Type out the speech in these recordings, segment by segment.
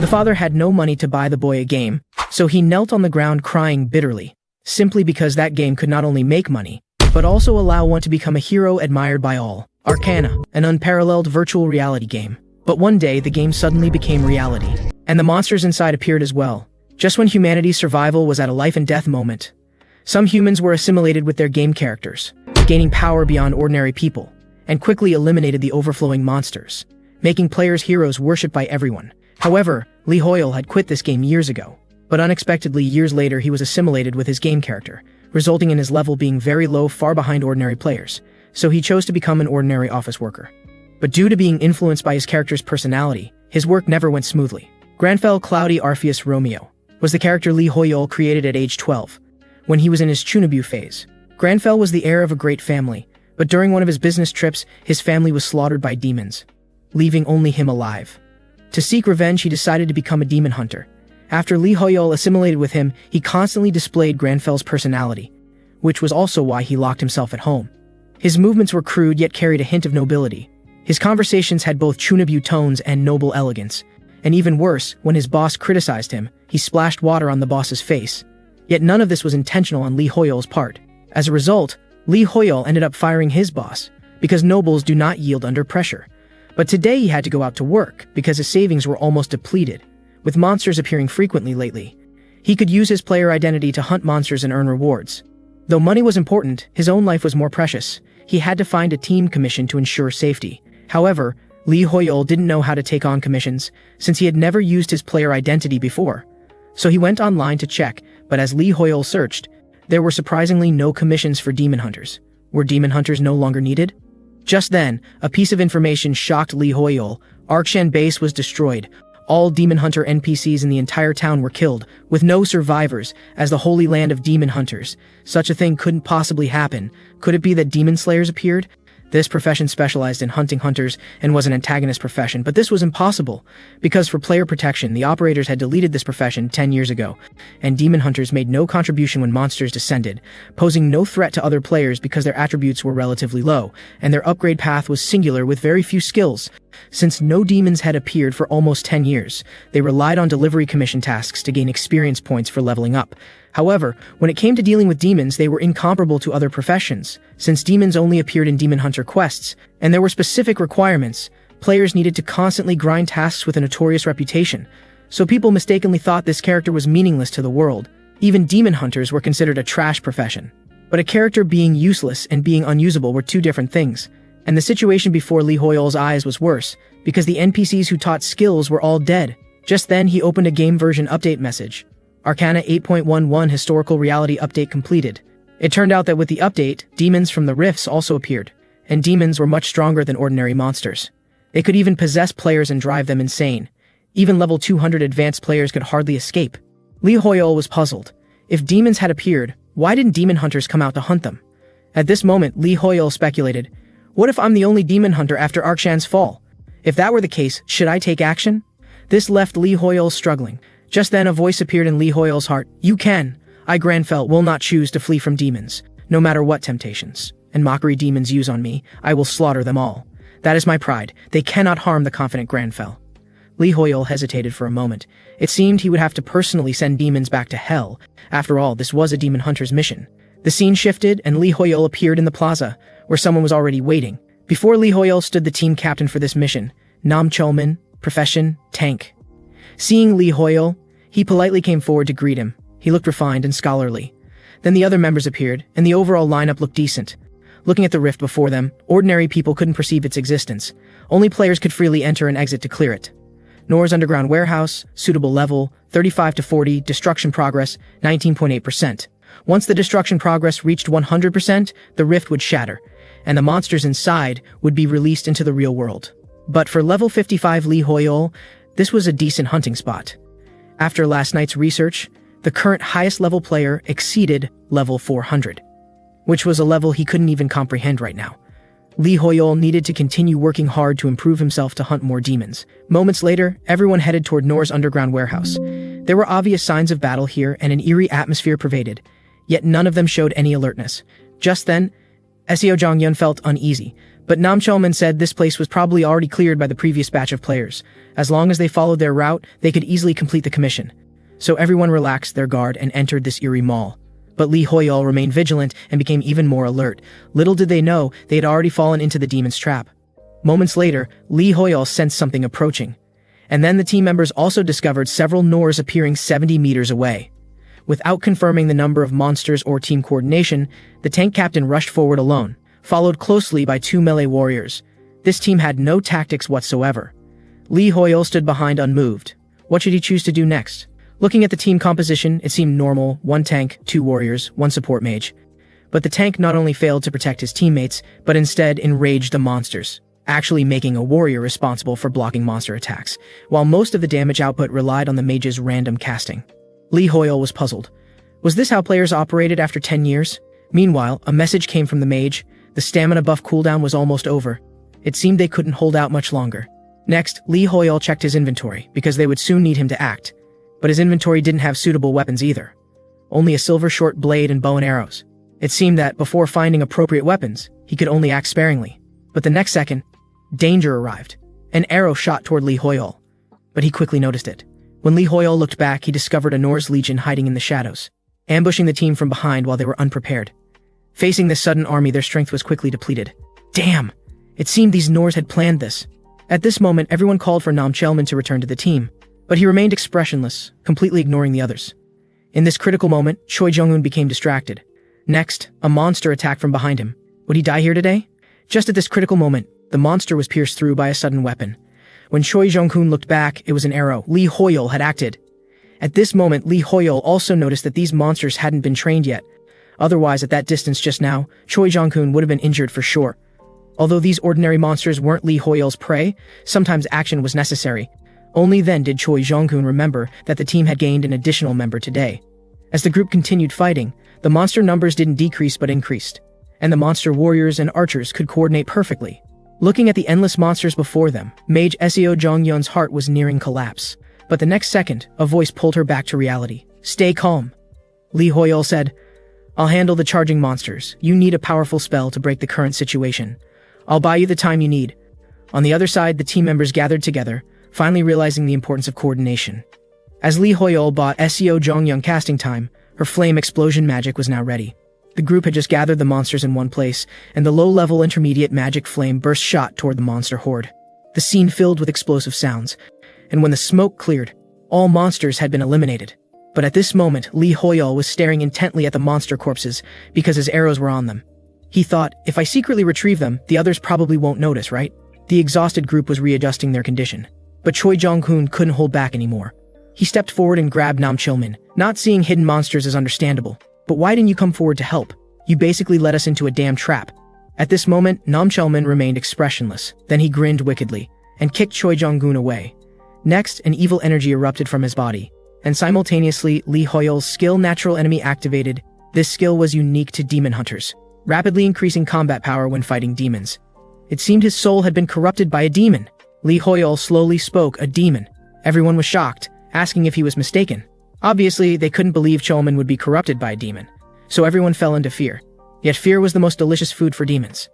The father had no money to buy the boy a game, so he knelt on the ground crying bitterly, simply because that game could not only make money, but also allow one to become a hero admired by all. Arcana, an unparalleled virtual reality game. But one day, the game suddenly became reality, and the monsters inside appeared as well, just when humanity's survival was at a life-and-death moment. Some humans were assimilated with their game characters, gaining power beyond ordinary people, and quickly eliminated the overflowing monsters, making players heroes worshipped by everyone. However, Lee Hoyle had quit this game years ago, but unexpectedly years later he was assimilated with his game character, resulting in his level being very low, far behind ordinary players, so he chose to become an ordinary office worker. But due to being influenced by his character's personality, his work never went smoothly. Granfell Cloudy Orpheus Romeo was the character Lee Hoyle created at age 12, when he was in his Chunabu phase. Granfell was the heir of a great family, but during one of his business trips, his family was slaughtered by demons, leaving only him alive. To seek revenge, he decided to become a demon hunter. After Lee Hoyle assimilated with him, he constantly displayed Granfell's personality, which was also why he locked himself at home. His movements were crude yet carried a hint of nobility. His conversations had both Chunabu tones and noble elegance. And even worse, when his boss criticized him, he splashed water on the boss's face. Yet none of this was intentional on Lee Hoyle's part. As a result, Lee Hoyle ended up firing his boss, because nobles do not yield under pressure. But today he had to go out to work, because his savings were almost depleted, with monsters appearing frequently lately. He could use his player identity to hunt monsters and earn rewards. Though money was important, his own life was more precious. He had to find a team commission to ensure safety. However, Lee Hoyle didn't know how to take on commissions, since he had never used his player identity before. So he went online to check, but as Lee Hoyle searched, there were surprisingly no commissions for demon hunters. Were demon hunters no longer needed? Just then, a piece of information shocked Lee Hoyle. Arkshan base was destroyed. All demon hunter NPCs in the entire town were killed, with no survivors, as the holy land of demon hunters. Such a thing couldn't possibly happen. Could it be that demon slayers appeared? This profession specialized in hunting hunters and was an antagonist profession, but this was impossible, because for player protection, the operators had deleted this profession 10 years ago, and demon hunters made no contribution when monsters descended, posing no threat to other players because their attributes were relatively low, and their upgrade path was singular with very few skills. Since no demons had appeared for almost 10 years, they relied on delivery commission tasks to gain experience points for leveling up. However, when it came to dealing with demons, they were incomparable to other professions, since demons only appeared in demon hunter quests, and there were specific requirements. Players needed to constantly grind tasks with a notorious reputation, so people mistakenly thought this character was meaningless to the world. Even demon hunters were considered a trash profession. But a character being useless and being unusable were two different things, and the situation before Lee Hoyle's eyes was worse, because the NPCs who taught skills were all dead. Just then he opened a game version update message. Arcana 8.11 Historical Reality Update completed. It turned out that with the update, demons from the rifts also appeared, and demons were much stronger than ordinary monsters. They could even possess players and drive them insane. Even level 200 advanced players could hardly escape. Lee Hoyle was puzzled. If demons had appeared, why didn't demon hunters come out to hunt them? At this moment, Lee Hoyle speculated, what if I'm the only demon hunter after Arkshan's fall? If that were the case, should I take action? This left Lee Hoyle struggling. Just then a voice appeared in Lee Hoyle's heart. You can. I, Granfell, will not choose to flee from demons, no matter what temptations and mockery demons use on me. I will slaughter them all. That is my pride. They cannot harm the confident Granfell. Lee Hoyle hesitated for a moment. It seemed he would have to personally send demons back to hell. After all, this was a demon hunter's mission. The scene shifted, and Lee Hoyle appeared in the plaza, where someone was already waiting. Before Lee Hoyle stood the team captain for this mission, Nam Cholman, profession, tank. Seeing Lee Hoyle, he politely came forward to greet him. He looked refined and scholarly. Then the other members appeared, and the overall lineup looked decent. Looking at the rift before them, ordinary people couldn't perceive its existence. Only players could freely enter and exit to clear it. Nor's underground warehouse, suitable level, 35 to 40, destruction progress, 19.8%. Once the destruction progress reached 100%, the rift would shatter, and the monsters inside would be released into the real world. But for level 55 Lee Hoyle, this was a decent hunting spot. After last night's research, the current highest level player exceeded level 400, which was a level he couldn't even comprehend right now. Lee Hoyle needed to continue working hard to improve himself to hunt more demons. Moments later, everyone headed toward Nor's underground warehouse. There were obvious signs of battle here, and an eerie atmosphere pervaded, yet none of them showed any alertness. Just then, Seo Jongyun felt uneasy, But Nam Chalman said this place was probably already cleared by the previous batch of players. As long as they followed their route, they could easily complete the commission. So everyone relaxed their guard and entered this eerie mall. But Li Hoyol remained vigilant and became even more alert. Little did they know, they had already fallen into the demon's trap. Moments later, Li Hoyol sensed something approaching. And then the team members also discovered several Nors appearing 70 meters away. Without confirming the number of monsters or team coordination, the tank captain rushed forward alone, followed closely by 2 melee warriors. This team had no tactics whatsoever. Li Hoyol stood behind unmoved. What should he choose to do next? Looking at the team composition, it seemed normal: 1 tank, 2 warriors, 1 support mage. But the tank not only failed to protect his teammates, but instead enraged the monsters, actually making a warrior responsible for blocking monster attacks, while most of the damage output relied on the mage's random casting. Li Hoyol was puzzled. Was this how players operated after 10 years? Meanwhile, a message came from the mage. The stamina buff cooldown was almost over. It seemed they couldn't hold out much longer. Next, Li Hoyol checked his inventory, because they would soon need him to act. But his inventory didn't have suitable weapons either. Only a silver short blade and bow and arrows. It seemed that, before finding appropriate weapons, he could only act sparingly. But the next second, danger arrived. An arrow shot toward Li Hoyol. But he quickly noticed it. When Li Hoyol looked back, he discovered a Norse legion hiding in the shadows, ambushing the team from behind while they were unprepared. Facing this sudden army, their strength was quickly depleted. Damn! It seemed these Norse had planned this. At this moment, everyone called for Nam Chelman to return to the team, but he remained expressionless, completely ignoring the others. In this critical moment, Choi Jong-un became distracted. Next, a monster attacked from behind him. Would he die here today? Just at this critical moment, the monster was pierced through by a sudden weapon. When Choi Jong-un looked back, it was an arrow. Li Hoyol had acted. At this moment, Li Hoyol also noticed that these monsters hadn't been trained yet. Otherwise, at that distance just now, Choi Jong-un would have been injured for sure. Although these ordinary monsters weren't Li Hoyol's prey, sometimes action was necessary. Only then did Choi Jong-un remember that the team had gained an additional member today. As the group continued fighting, the monster numbers didn't decrease but increased, and the monster warriors and archers could coordinate perfectly. Looking at the endless monsters before them, Mage Seo Jong-yeon's heart was nearing collapse. But the next second, a voice pulled her back to reality. Stay calm. Li Hoyol said, I'll handle the charging monsters. You need a powerful spell to break the current situation. I'll buy you the time you need. On the other side, the team members gathered together, finally realizing the importance of coordination. As Li Hoyol bought Seo Jong-yeon casting time, her flame explosion magic was now ready. The group had just gathered the monsters in one place, and the low-level intermediate magic flame burst shot toward the monster horde. The scene filled with explosive sounds, and when the smoke cleared, all monsters had been eliminated. But at this moment, Li Hoyol was staring intently at the monster corpses because his arrows were on them. He thought, if I secretly retrieve them, the others probably won't notice, right? The exhausted group was readjusting their condition. But Choi Jong-un couldn't hold back anymore. He stepped forward and grabbed Nam Chilmin. Not seeing hidden monsters is understandable. But why didn't you come forward to help? You basically led us into a damn trap. At this moment, Nam Chelman remained expressionless. Then he grinned wickedly and kicked Choi Jong-un away. Next, an evil energy erupted from his body, and simultaneously, Li Hoyol's skill natural enemy activated. This skill was unique to demon hunters, rapidly increasing combat power when fighting demons. It seemed his soul had been corrupted by a demon. Li Hoyol slowly spoke, a demon. Everyone was shocked, asking if he was mistaken. Obviously, they couldn't believe Chelman would be corrupted by a demon, so everyone fell into fear. Yet fear was the most delicious food for demons.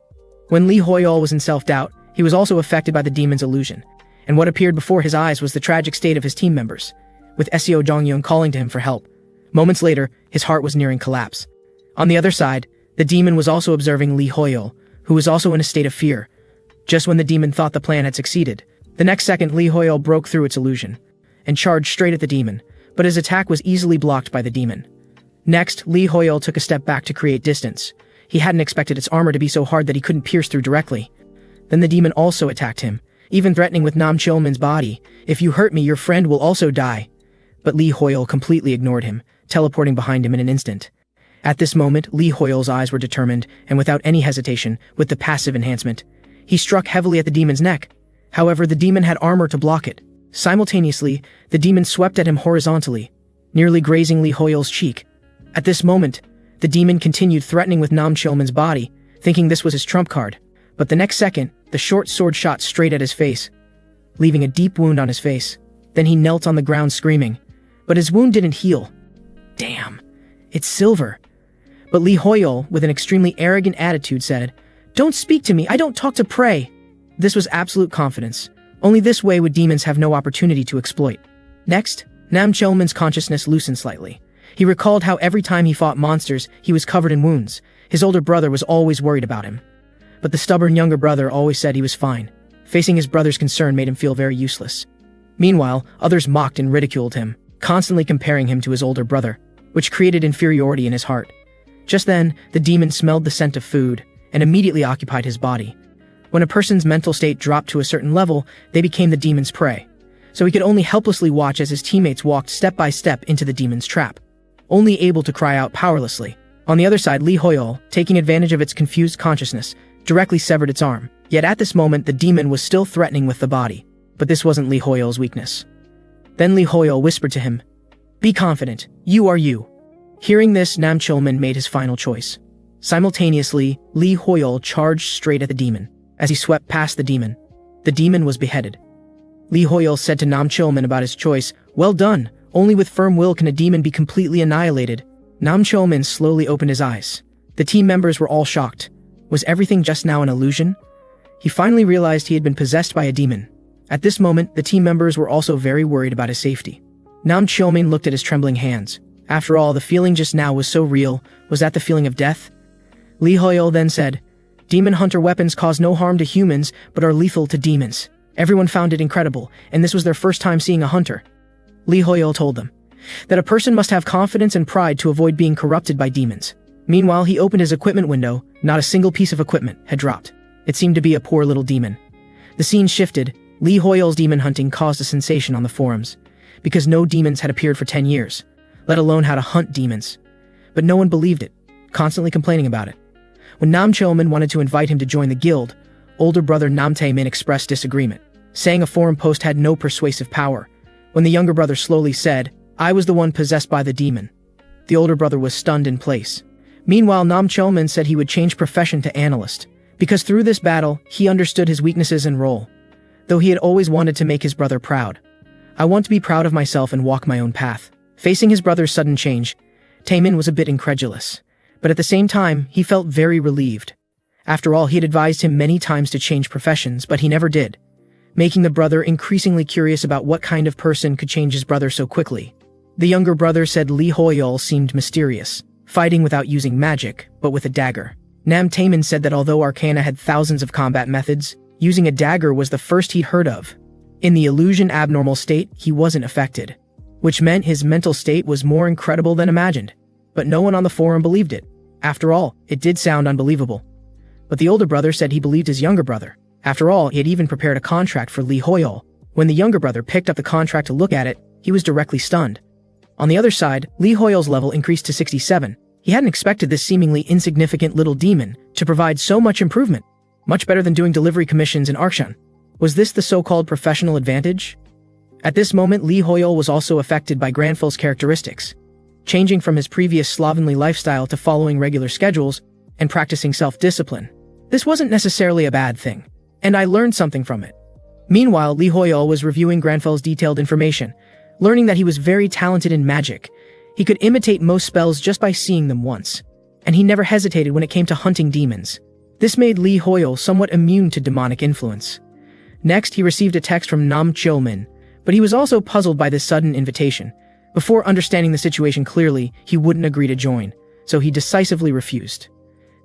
When Li Hoyol was in self-doubt, he was also affected by the demon's illusion, and what appeared before his eyes was the tragic state of his team members, with Seo Jong-yeon calling to him for help. Moments later, his heart was nearing collapse. On the other side, the demon was also observing Li Hoyol, who was also in a state of fear. Just when the demon thought the plan had succeeded, the next second Li Hoyol broke through its illusion and charged straight at the demon, but his attack was easily blocked by the demon. Next, Li Hoyol took a step back to create distance. He hadn't expected its armor to be so hard that he couldn't pierce through directly. Then the demon also attacked him, even threatening with Nam Chilman's body. If you hurt me, your friend will also die. But Li Hoyol completely ignored him, teleporting behind him in an instant. At this moment, Li Hoyol's eyes were determined, and without any hesitation, with the passive enhancement, he struck heavily at the demon's neck. However, the demon had armor to block it. Simultaneously, the demon swept at him horizontally, nearly grazing Li Hoyol's cheek. At this moment, the demon continued threatening with Nam Chilman's body, thinking this was his trump card. But the next second, the short sword shot straight at his face, leaving a deep wound on his face. Then he knelt on the ground screaming. But his wound didn't heal. Damn, it's silver. But Li Hoyol, with an extremely arrogant attitude, said, Don't speak to me, I don't talk to prey. This was absolute confidence. Only this way would demons have no opportunity to exploit. Next, Nam Chelman's consciousness loosened slightly. He recalled how every time he fought monsters, he was covered in wounds. His older brother was always worried about him. But the stubborn younger brother always said he was fine. Facing his brother's concern made him feel very useless. Meanwhile, others mocked and ridiculed him, constantly comparing him to his older brother, which created inferiority in his heart. Just then, the demon smelled the scent of food and immediately occupied his body. When a person's mental state dropped to a certain level, they became the demon's prey. So he could only helplessly watch as his teammates walked step by step into the demon's trap, only able to cry out powerlessly. On the other side, Li Hoyol, taking advantage of its confused consciousness, directly severed its arm. Yet at this moment, the demon was still threatening with the body. But this wasn't Li Hoyol's weakness. Then Li Hoyol whispered to him, "Be confident, you are you." Hearing this, Nam Chelman made his final choice. Simultaneously, Li Hoyol charged straight at the demon. As he swept past the demon was beheaded. Li Hoyol said to Nam Chelman about his choice, "Well done, only with firm will can a demon be completely annihilated." Nam Chelman slowly opened his eyes. The team members were all shocked. Was everything just now an illusion? He finally realized he had been possessed by a demon. At this moment, the team members were also very worried about his safety. Nam Chelman looked at his trembling hands. After all, the feeling just now was so real. Was that the feeling of death? Li Hoyol then said, "Demon hunter weapons cause no harm to humans, but are lethal to demons." Everyone found it incredible, and this was their first time seeing a hunter. Li Hoyol told them that a person must have confidence and pride to avoid being corrupted by demons. Meanwhile, he opened his equipment window. Not a single piece of equipment had dropped. It seemed to be a poor little demon. The scene shifted. Li Hoyol's demon hunting caused a sensation on the forums, because no demons had appeared for 10 years, let alone how to hunt demons. But no one believed it, constantly complaining about it. When Nam Chelman wanted to invite him to join the guild, older brother Nam Tae-min expressed disagreement, saying a forum post had no persuasive power. When the younger brother slowly said, "I was the one possessed by the demon," the older brother was stunned in place. Meanwhile, Nam Chelman said he would change profession to analyst, because through this battle, he understood his weaknesses and role. Though he had always wanted to make his brother proud. "I want to be proud of myself and walk my own path." Facing his brother's sudden change, Taemin was a bit incredulous. But at the same time, he felt very relieved. After all, he had advised him many times to change professions, but he never did, making the brother increasingly curious about what kind of person could change his brother so quickly. The younger brother said Li Hoyol seemed mysterious, fighting without using magic, but with a dagger. Nam Taemin said that although Arcana had thousands of combat methods, using a dagger was the first he'd heard of. In the illusion abnormal state, he wasn't affected, which meant his mental state was more incredible than imagined. But no one on the forum believed it. After all, it did sound unbelievable. But the older brother said he believed his younger brother. After all, he had even prepared a contract for Li Hoyol. When the younger brother picked up the contract to look at it, he was directly stunned. On the other side, Li Hoyol's level increased to 67. He hadn't expected this seemingly insignificant little demon to provide so much improvement. Much better than doing delivery commissions in Arkshan. Was this the so-called professional advantage? At this moment, Li Hoyol was also affected by Granful's characteristics, changing from his previous slovenly lifestyle to following regular schedules and practicing self-discipline. This wasn't necessarily a bad thing, and I learned something from it. Meanwhile, Li Hoyol was reviewing Granful's detailed information, learning that he was very talented in magic. He could imitate most spells just by seeing them once, and he never hesitated when it came to hunting demons. This made Li Hoyol somewhat immune to demonic influence. Next, he received a text from Nam Chelman, but he was also puzzled by this sudden invitation. Before understanding the situation clearly, he wouldn't agree to join, so he decisively refused.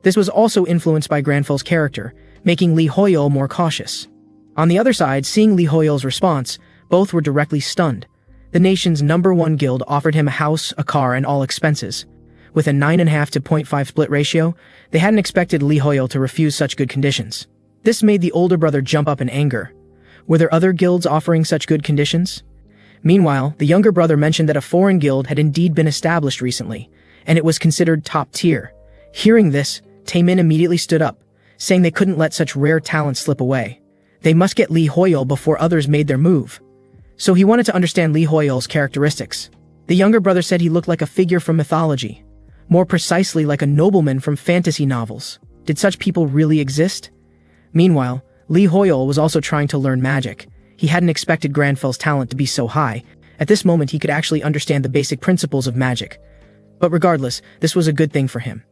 This was also influenced by Granful's character, making Li Hoyol more cautious. On the other side, seeing Li Hoyol's response, both were directly stunned. The nation's #1 guild offered him a house, a car, and all expenses. With a 9.5 to 0.5 split ratio, they hadn't expected Li Hoyol to refuse such good conditions. This made the older brother jump up in anger. Were there other guilds offering such good conditions? Meanwhile, the younger brother mentioned that a foreign guild had indeed been established recently, and it was considered top tier. Hearing this, Taemin immediately stood up, saying they couldn't let such rare talent slip away. They must get Li Hoyol before others made their move. So he wanted to understand Li Hoyol's characteristics. The younger brother said he looked like a figure from mythology, more precisely like a nobleman from fantasy novels. Did such people really exist? Meanwhile, Li Hoyol was also trying to learn magic. He hadn't expected Granful's talent to be so high. At this moment, he could actually understand the basic principles of magic. But regardless, this was a good thing for him.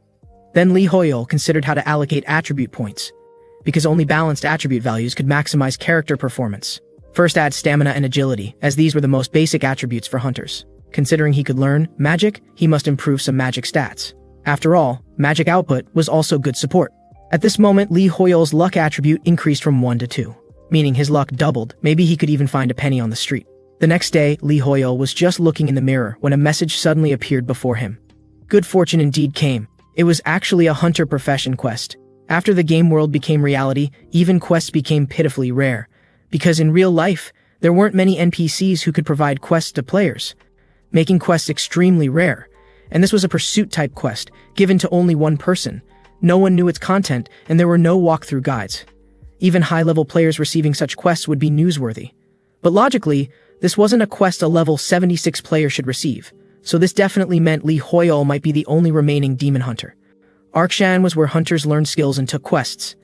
Then Li Hoyol considered how to allocate attribute points, because only balanced attribute values could maximize character performance. First, add stamina and agility, as these were the most basic attributes for hunters. Considering he could learn magic, he must improve some magic stats. After all, magic output was also good support. At this moment, Li Hoyol's luck attribute increased from 1 to 2, meaning his luck doubled. Maybe he could even find a penny on the street. The next day, Li Hoyol was just looking in the mirror when a message suddenly appeared before him. Good fortune indeed came. It was actually a hunter profession quest. After the game world became reality, even quests became pitifully rare, because in real life, there weren't many NPCs who could provide quests to players, making quests extremely rare. And this was a pursuit-type quest, given to only one person. No one knew its content, and there were no walkthrough guides. Even high-level players receiving such quests would be newsworthy. But logically, this wasn't a quest a level 76 player should receive, so this definitely meant Li Hoyol might be the only remaining demon hunter. Arkshan was where hunters learned skills and took quests.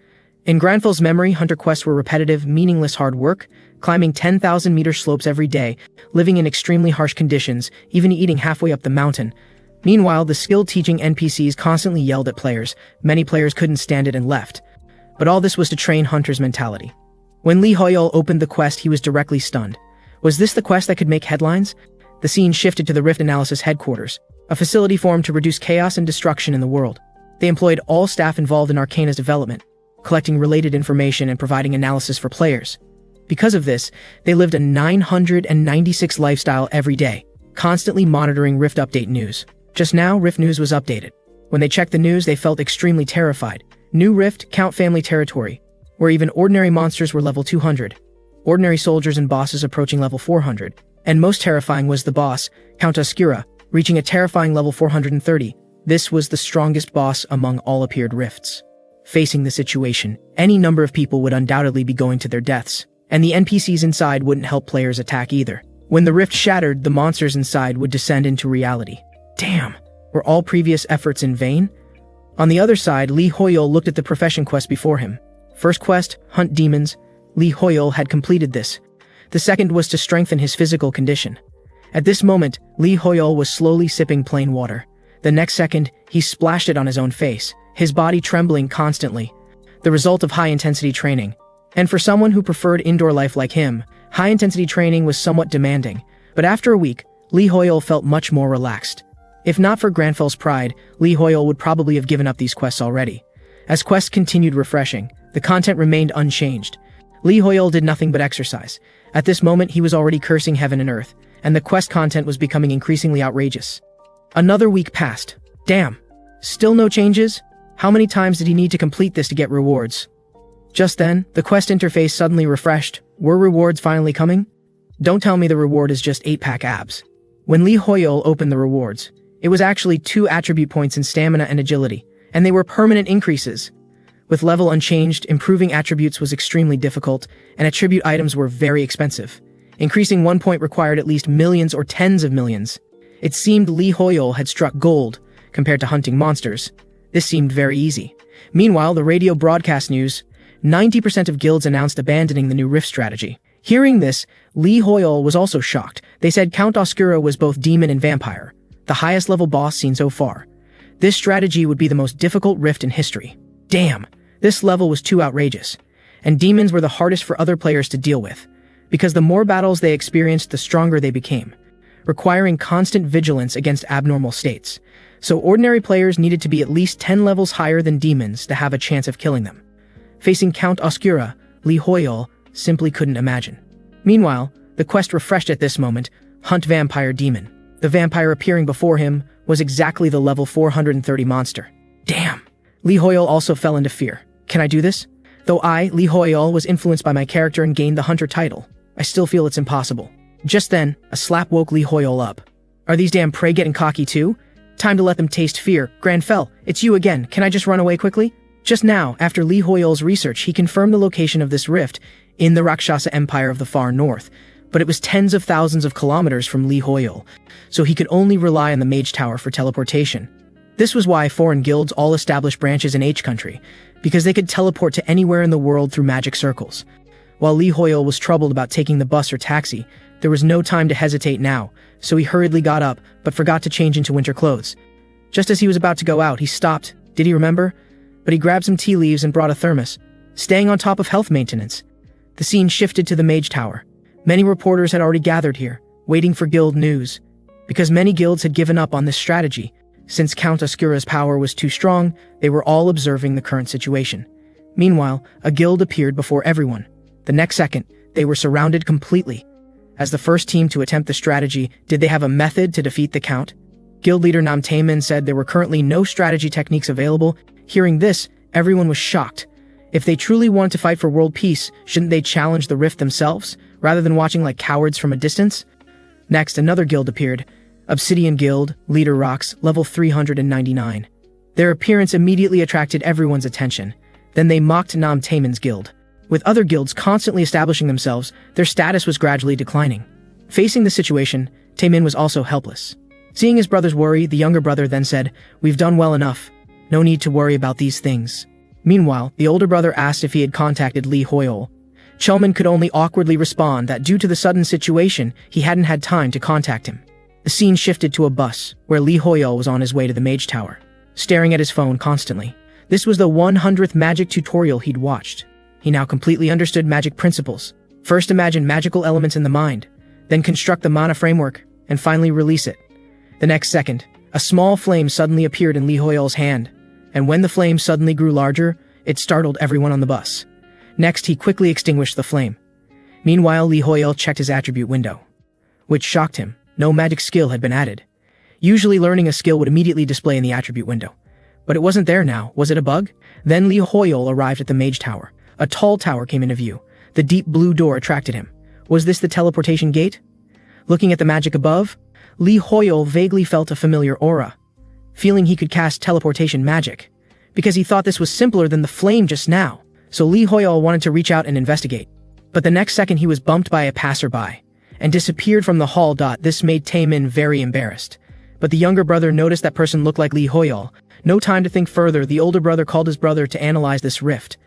In Granfel's memory, hunter quests were repetitive, meaningless hard work, climbing 10,000-meter slopes every day, living in extremely harsh conditions, even eating halfway up the mountain. Meanwhile, the skill-teaching NPCs constantly yelled at players. Many players couldn't stand it and left. But all this was to train hunters' mentality. When Li Hoyol opened the quest, he was directly stunned. Was this the quest that could make headlines? The scene shifted to the Rift Analysis headquarters, a facility formed to reduce chaos and destruction in the world. They employed all staff involved in Arcana's development, collecting related information and providing analysis for players. Because of this, they lived a 996 lifestyle every day, constantly monitoring Rift update news. Just now, Rift news was updated. When they checked the news, they felt extremely terrified. New Rift, Count Family territory, where even ordinary monsters were level 200. Ordinary soldiers and bosses approaching level 400. And most terrifying was the boss, Count Oscura, reaching a terrifying level 430. This was the strongest boss among all appeared rifts. Facing the situation, any number of people would undoubtedly be going to their deaths, and the NPCs inside wouldn't help players attack either. When the rift shattered, the monsters inside would descend into reality. Damn, were all previous efforts in vain? On the other side, Li Hoyol looked at the profession quest before him. First quest, hunt demons. Li Hoyol had completed this. The second was to strengthen his physical condition. At this moment, Li Hoyol was slowly sipping plain water. The next second, he splashed it on his own face, his body trembling constantly. The result of high-intensity training. And for someone who preferred indoor life like him, high-intensity training was somewhat demanding. But after a week, Li Hoyol felt much more relaxed. If not for Granfel's pride, Li Hoyol would probably have given up these quests already. As quests continued refreshing, the content remained unchanged. Li Hoyol did nothing but exercise. At this moment, he was already cursing heaven and earth, and the quest content was becoming increasingly outrageous. Another week passed. Damn. Still no changes? How many times did he need to complete this to get rewards? Just then, the quest interface suddenly refreshed. Were rewards finally coming? Don't tell me the reward is just 8-pack abs. When Li Hoyol opened the rewards, it was actually 2 attribute points in stamina and agility, and they were permanent increases. With level unchanged, improving attributes was extremely difficult, and attribute items were very expensive. Increasing 1 point required at least millions or tens of millions. It seemed Li Hoyol had struck gold compared to hunting monsters. This seemed very easy. Meanwhile, the radio broadcast news, 90% of guilds announced abandoning the new Rift strategy. Hearing this, Li Hoyol was also shocked. They said Count Oscura was both demon and vampire, the highest level boss seen so far. This strategy would be the most difficult Rift in history. Damn, this level was too outrageous. And demons were the hardest for other players to deal with, because the more battles they experienced, the stronger they became, requiring constant vigilance against abnormal states. So ordinary players needed to be at least 10 levels higher than demons to have a chance of killing them. Facing Count Oscura, Li Hoyol simply couldn't imagine. Meanwhile, the quest refreshed at this moment, Hunt Vampire Demon. The vampire appearing before him was exactly the level 430 monster. Damn! Li Hoyol also fell into fear. Can I do this? Though I, Li Hoyol, was influenced by my character and gained the hunter title, I still feel it's impossible. Just then, a slap woke Li Hoyol up. Are these damn prey getting cocky too? Time to let them taste fear. Granfell, it's you again. Can I just run away quickly? Just now, after Li Hoyol's research, he confirmed the location of this rift in the Rakshasa Empire of the far north, but it was tens of thousands of kilometers from Li Hoyol, so he could only rely on the Mage Tower for teleportation. This was why foreign guilds all established branches in H country, because they could teleport to anywhere in the world through magic circles. While Li Hoyol was troubled about taking the bus or taxi, there was no time to hesitate now, so he hurriedly got up, but forgot to change into winter clothes. Just as he was about to go out, he stopped Did he remember? But he grabbed some tea leaves and brought a thermos, staying on top of health maintenance. The scene shifted to the Mage Tower. Many reporters had already gathered here, waiting for guild news. Because many guilds had given up on this strategy, since Count Oscura's power was too strong, they were all observing the current situation. Meanwhile, a guild appeared before everyone. The next second, they were surrounded completely. As the first team to attempt the strategy, did they have a method to defeat the Count? Guild leader Nam Taemin said there were currently no strategy techniques available. Hearing this, everyone was shocked. If they truly wanted to fight for world peace, shouldn't they challenge the rift themselves, rather than watching like cowards from a distance? Next, another guild appeared. Obsidian Guild, Leader Rocks, level 399. Their appearance immediately attracted everyone's attention. Then they mocked Nam Taemin's guild. With other guilds constantly establishing themselves, their status was gradually declining. Facing the situation, Taemin was also helpless. Seeing his brother's worry, the younger brother then said, "We've done well enough. No need to worry about these things." Meanwhile, the older brother asked if he had contacted Lee Hoyol. Chelman could only awkwardly respond that due to the sudden situation, he hadn't had time to contact him. The scene shifted to a bus, where Lee Hoyol was on his way to the Mage Tower, staring at his phone constantly. This was the 100th magic tutorial he'd watched. He now completely understood magic principles. First imagine magical elements in the mind, then construct the mana framework, and finally release it. The next second, a small flame suddenly appeared in Lee Hoyol's hand, and when the flame suddenly grew larger, it startled everyone on the bus. Next, he quickly extinguished the flame. Meanwhile, Lee Hoyol checked his attribute window, which shocked him. No magic skill had been added. Usually learning a skill would immediately display in the attribute window. But it wasn't there now. Was it a bug? Then Lee Hoyol arrived at the Mage Tower. A tall tower came into view. The deep blue door attracted him. Was this the teleportation gate? Looking at the magic above, Lee Hoyol vaguely felt a familiar aura, feeling he could cast teleportation magic, because he thought this was simpler than the flame just now. So Lee Hoyol wanted to reach out and investigate. But the next second he was bumped by a passerby and disappeared from the hall. This made Taemin very embarrassed. But the younger brother noticed that person looked like Lee Hoyol. No time to think further, the older brother called his brother to analyze this rift.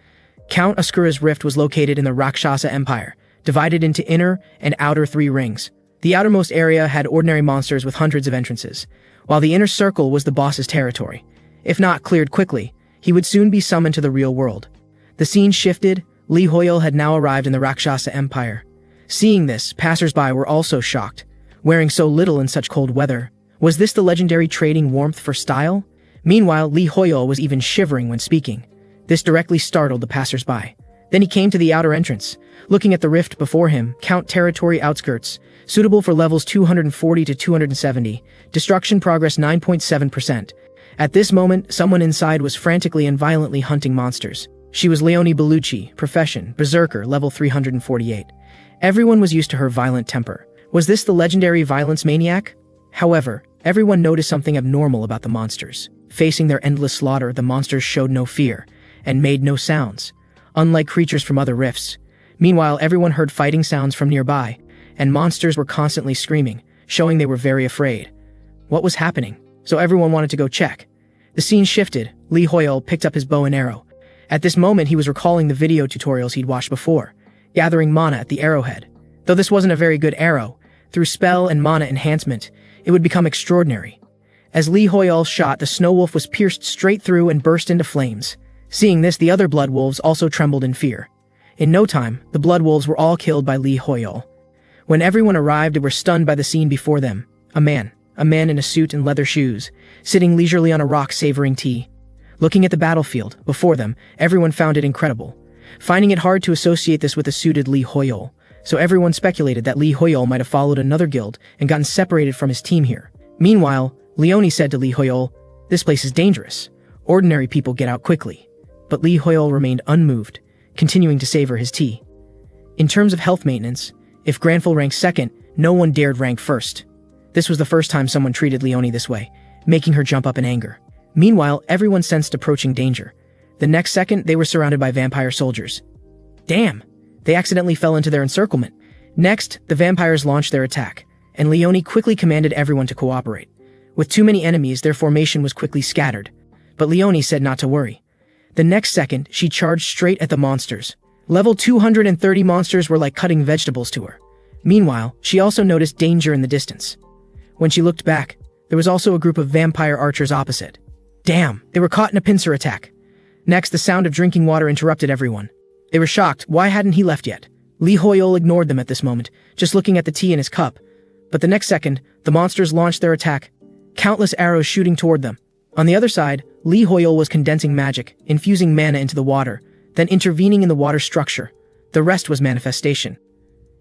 Count Oscura's rift was located in the Rakshasa Empire, divided into inner and outer 3 rings. The outermost area had ordinary monsters with hundreds of entrances, while the inner circle was the boss's territory. If not cleared quickly, he would soon be summoned to the real world. The scene shifted. Lee Hoyol had now arrived in the Rakshasa Empire. Seeing this, passers-by were also shocked. Wearing so little in such cold weather, was this the legendary trading warmth for style? Meanwhile, Lee Hoyol was even shivering when speaking. This directly startled the passers-by. Then he came to the outer entrance. Looking at the rift before him, count territory outskirts, suitable for levels 240 to 270, destruction progress 9.7%. At this moment, someone inside was frantically and violently hunting monsters. She was Leonie Bellucci, profession, berserker, level 348. Everyone was used to her violent temper. Was this the legendary violence maniac? However, everyone noticed something abnormal about the monsters. Facing their endless slaughter, the monsters showed no fear and made no sounds, unlike creatures from other rifts. Meanwhile, everyone heard fighting sounds from nearby, and monsters were constantly screaming, showing they were very afraid. What was happening? So everyone wanted to go check. The scene shifted. Lee Hoyol picked up his bow and arrow. At this moment, he was recalling the video tutorials he'd watched before, gathering mana at the arrowhead. Though this wasn't a very good arrow, through spell and mana enhancement, it would become extraordinary. As Lee Hoyol shot, the snow wolf was pierced straight through and burst into flames. Seeing this, the other blood wolves also trembled in fear. In no time, the blood wolves were all killed by Lee Hoyol. When everyone arrived, they were stunned by the scene before them. A man in a suit and leather shoes, sitting leisurely on a rock savoring tea. Looking at the battlefield before them, everyone found it incredible, finding it hard to associate this with the suited Lee Hoyol. So everyone speculated that Lee Hoyol might have followed another guild and gotten separated from his team here. Meanwhile, Leonie said to Lee Hoyol, "This place is dangerous. Ordinary people get out quickly." But Lee Hoyol remained unmoved, continuing to savor his tea. In terms of health maintenance, if Granful ranked second, no one dared rank first. This was the first time someone treated Leonie this way, making her jump up in anger. Meanwhile, everyone sensed approaching danger. The next second, they were surrounded by vampire soldiers. Damn! They accidentally fell into their encirclement. Next, the vampires launched their attack, and Leonie quickly commanded everyone to cooperate. With too many enemies, their formation was quickly scattered. But Leonie said not to worry. The next second, she charged straight at the monsters. Level 230 monsters were like cutting vegetables to her. Meanwhile, she also noticed danger in the distance. When she looked back, there was also a group of vampire archers opposite. Damn, they were caught in a pincer attack. Next, the sound of drinking water interrupted everyone. They were shocked. Why hadn't he left yet? Lee Hoyol ignored them at this moment, just looking at the tea in his cup. But the next second, the monsters launched their attack, countless arrows shooting toward them. On the other side, Lee Hoyol was condensing magic, infusing mana into the water, then intervening in the water structure. The rest was manifestation.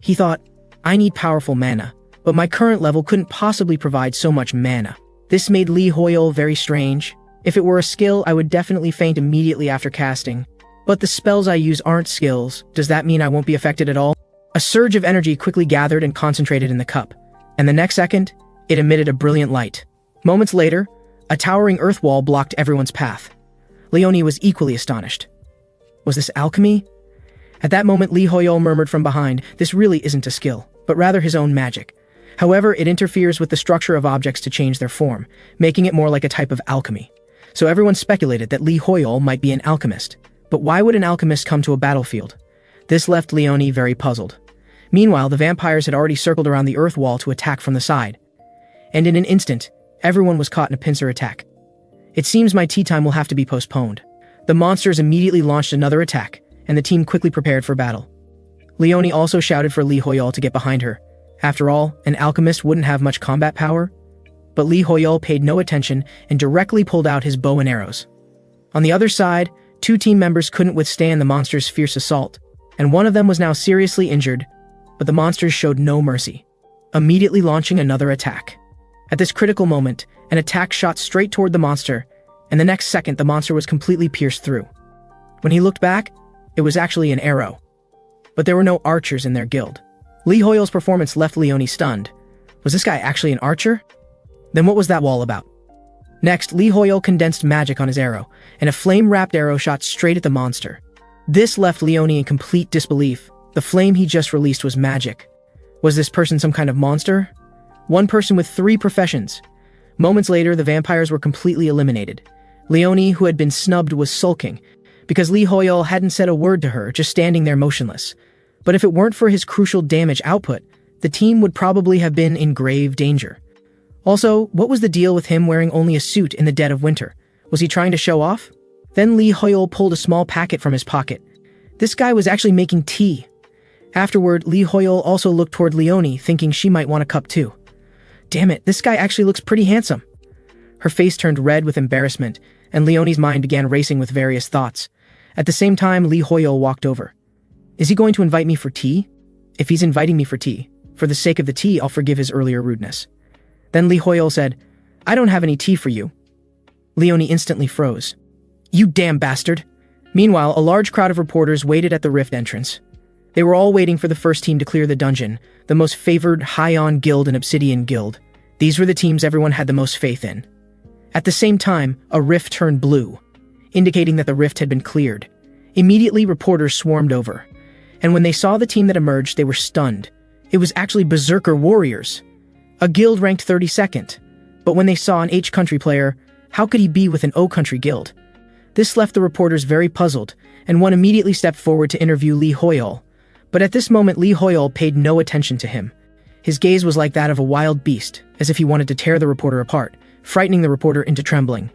He thought, I need powerful mana, but my current level couldn't possibly provide so much mana. This made Lee Hoyol very strange. If it were a skill, I would definitely faint immediately after casting. But the spells I use aren't skills. Does that mean I won't be affected at all? A surge of energy quickly gathered and concentrated in the cup, and the next second, it emitted a brilliant light. Moments later, a towering earth wall blocked everyone's path. Leonie was equally astonished. Was this alchemy? At that moment, Lee Hoyol murmured from behind, this really isn't a skill, but rather his own magic. However, it interferes with the structure of objects to change their form, making it more like a type of alchemy. So everyone speculated that Lee Hoyol might be an alchemist. But why would an alchemist come to a battlefield? This left Leonie very puzzled. Meanwhile, the vampires had already circled around the earth wall to attack from the side. And in an instant, everyone was caught in a pincer attack. It seems my tea time will have to be postponed. The monsters immediately launched another attack, and the team quickly prepared for battle. Leonie also shouted for Lee Hoyol to get behind her. After all, an alchemist wouldn't have much combat power. But Lee Hoyol paid no attention and directly pulled out his bow and arrows. On the other side, 2 team members couldn't withstand the monsters' fierce assault, and one of them was now seriously injured, but the monsters showed no mercy, immediately launching another attack. At this critical moment, an attack shot straight toward the monster, and the next second the monster was completely pierced through. When he looked back, it was actually an arrow. But there were no archers in their guild. Lee Hoyol's performance left Leonie stunned. Was this guy actually an archer? Then what was that wall about? Next, Lee Hoyol condensed magic on his arrow, and a flame-wrapped arrow shot straight at the monster. This left Leonie in complete disbelief. The flame he just released was magic. Was this person some kind of monster? One person with 3 professions. Moments later, the vampires were completely eliminated. Leonie, who had been snubbed, was sulking, because Lee Hoyol hadn't said a word to her, just standing there motionless. But if it weren't for his crucial damage output, the team would probably have been in grave danger. Also, what was the deal with him wearing only a suit in the dead of winter? Was he trying to show off? Then Lee Hoyol pulled a small packet from his pocket. This guy was actually making tea. Afterward, Lee Hoyol also looked toward Leonie, thinking she might want a cup too. Damn it, this guy actually looks pretty handsome. Her face turned red with embarrassment, and Leonie's mind began racing with various thoughts. At the same time, Lee Hoyol walked over. Is he going to invite me for tea? If he's inviting me for tea, for the sake of the tea, I'll forgive his earlier rudeness. Then Lee Hoyol said, I don't have any tea for you. Leonie instantly froze. You damn bastard. Meanwhile, a large crowd of reporters waited at the rift entrance. They were all waiting for the first team to clear the dungeon, the most favored High-On Guild and Obsidian Guild. These were the teams everyone had the most faith in. At the same time, a rift turned blue, indicating that the rift had been cleared. Immediately, reporters swarmed over. And when they saw the team that emerged, they were stunned. It was actually Berserker Warriors. A guild ranked 32nd, but when they saw an H-country player, how could he be with an O-country guild? This left the reporters very puzzled, and one immediately stepped forward to interview Lee Hoyol. But at this moment, Lee Hoyol paid no attention to him. His gaze was like that of a wild beast, as if he wanted to tear the reporter apart, frightening the reporter into trembling.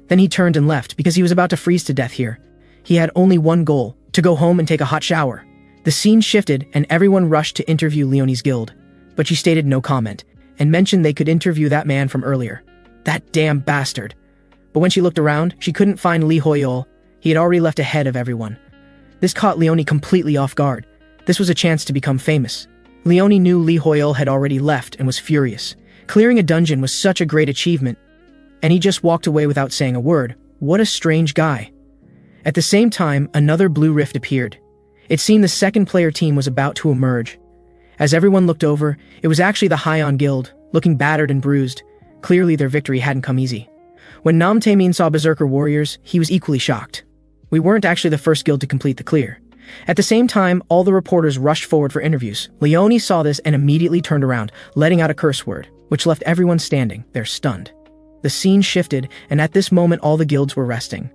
Then he turned and left, because he was about to freeze to death here. He had only one goal, to go home and take a hot shower. The scene shifted, and everyone rushed to interview Leonie's guild, but she stated no comment, and mentioned they could interview that man from earlier. That damn bastard. But when she looked around, she couldn't find Lee Hoyol. He had already left ahead of everyone. This caught Leonie completely off guard. This was a chance to become famous. Leonie knew Lee Hoyol had already left and was furious. Clearing a dungeon was such a great achievement, and he just walked away without saying a word. What a strange guy. At the same time, another blue rift appeared. It seemed the second player team was about to emerge. As everyone looked over, it was actually the High-On Guild, looking battered and bruised. Clearly their victory hadn't come easy. When Nam Taemin saw Berserker Warriors, he was equally shocked. We weren't actually the first guild to complete the clear. At the same time, all the reporters rushed forward for interviews. Leonie saw this and immediately turned around, letting out a curse word, which left everyone standing there stunned. The scene shifted, and at this moment all the guilds were resting.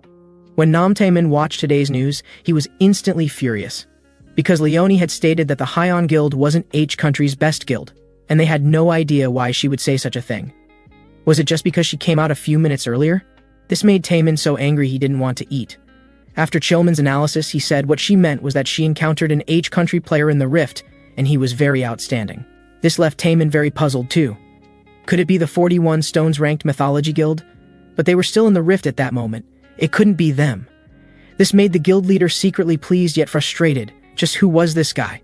When Nam Taemin watched today's news, he was instantly furious. Because Leonie had stated that the High-On Guild wasn't H-country's best guild, and they had no idea why she would say such a thing. Was it just because she came out a few minutes earlier? This made Taemin so angry he didn't want to eat. After Chilman's analysis, he said what she meant was that she encountered an H-country player in the rift, and he was very outstanding. This left Taemin very puzzled too. Could it be the 41 Stones-ranked Mythology Guild? But they were still in the rift at that moment. It couldn't be them. This made the guild leader secretly pleased yet frustrated. Just who was this guy?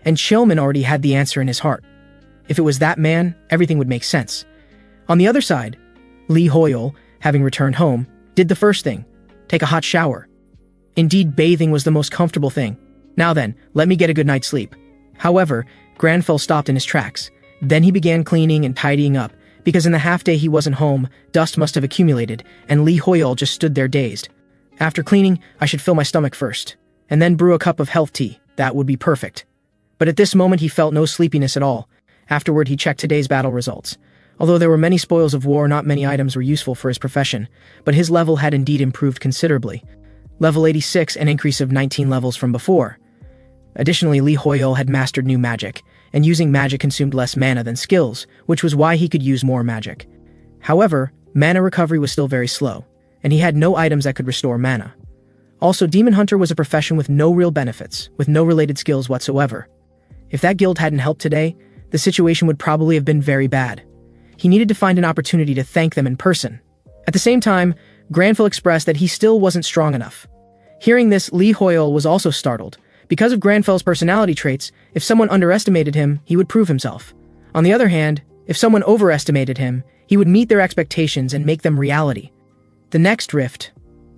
And Chilman already had the answer in his heart. If it was that man, everything would make sense. On the other side, Lee Hoyol, having returned home, did the first thing: take a hot shower. Indeed, bathing was the most comfortable thing. Now then, let me get a good night's sleep. However, Granfell stopped in his tracks. Then he began cleaning and tidying up, because in the half-day he wasn't home, dust must have accumulated, and Lee Hoyol just stood there dazed. After cleaning, I should fill my stomach first, and then brew a cup of health tea. That would be perfect. But at this moment he felt no sleepiness at all. Afterward he checked today's battle results. Although there were many spoils of war, not many items were useful for his profession, but his level had indeed improved considerably. Level 86, an increase of 19 levels from before. Additionally, Lee Hoyol had mastered new magic, and using magic consumed less mana than skills, which was why he could use more magic. However, mana recovery was still very slow, and he had no items that could restore mana. Also, Demon Hunter was a profession with no real benefits, with no related skills whatsoever. If that guild hadn't helped today, the situation would probably have been very bad. He needed to find an opportunity to thank them in person. At the same time, Granfell expressed that he still wasn't strong enough. Hearing this, Lee Hoyol was also startled. Because of Granfell's personality traits, if someone underestimated him, he would prove himself. On the other hand, if someone overestimated him, he would meet their expectations and make them reality. The next rift,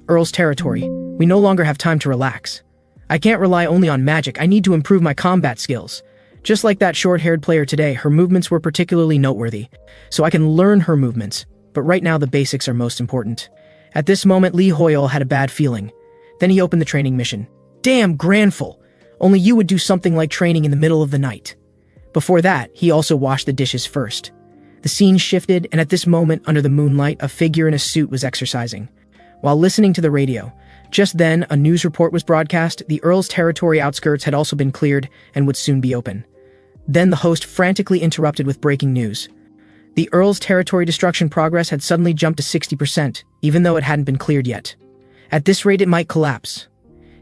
Earl's territory. We no longer have time to relax. I can't rely only on magic, I need to improve my combat skills. Just like that short-haired player today, her movements were particularly noteworthy, so I can learn her movements, but right now the basics are most important. At this moment, Lee Hoyol had a bad feeling. Then he opened the training mission. Damn, Granfell! Only you would do something like training in the middle of the night. Before that, he also washed the dishes first. The scene shifted, and at this moment, under the moonlight, a figure in a suit was exercising. While listening to the radio, just then, a news report was broadcast. The Earl's territory outskirts had also been cleared and would soon be open. Then the host frantically interrupted with breaking news. The Earl's territory destruction progress had suddenly jumped to 60%, even though it hadn't been cleared yet. At this rate, it might collapse.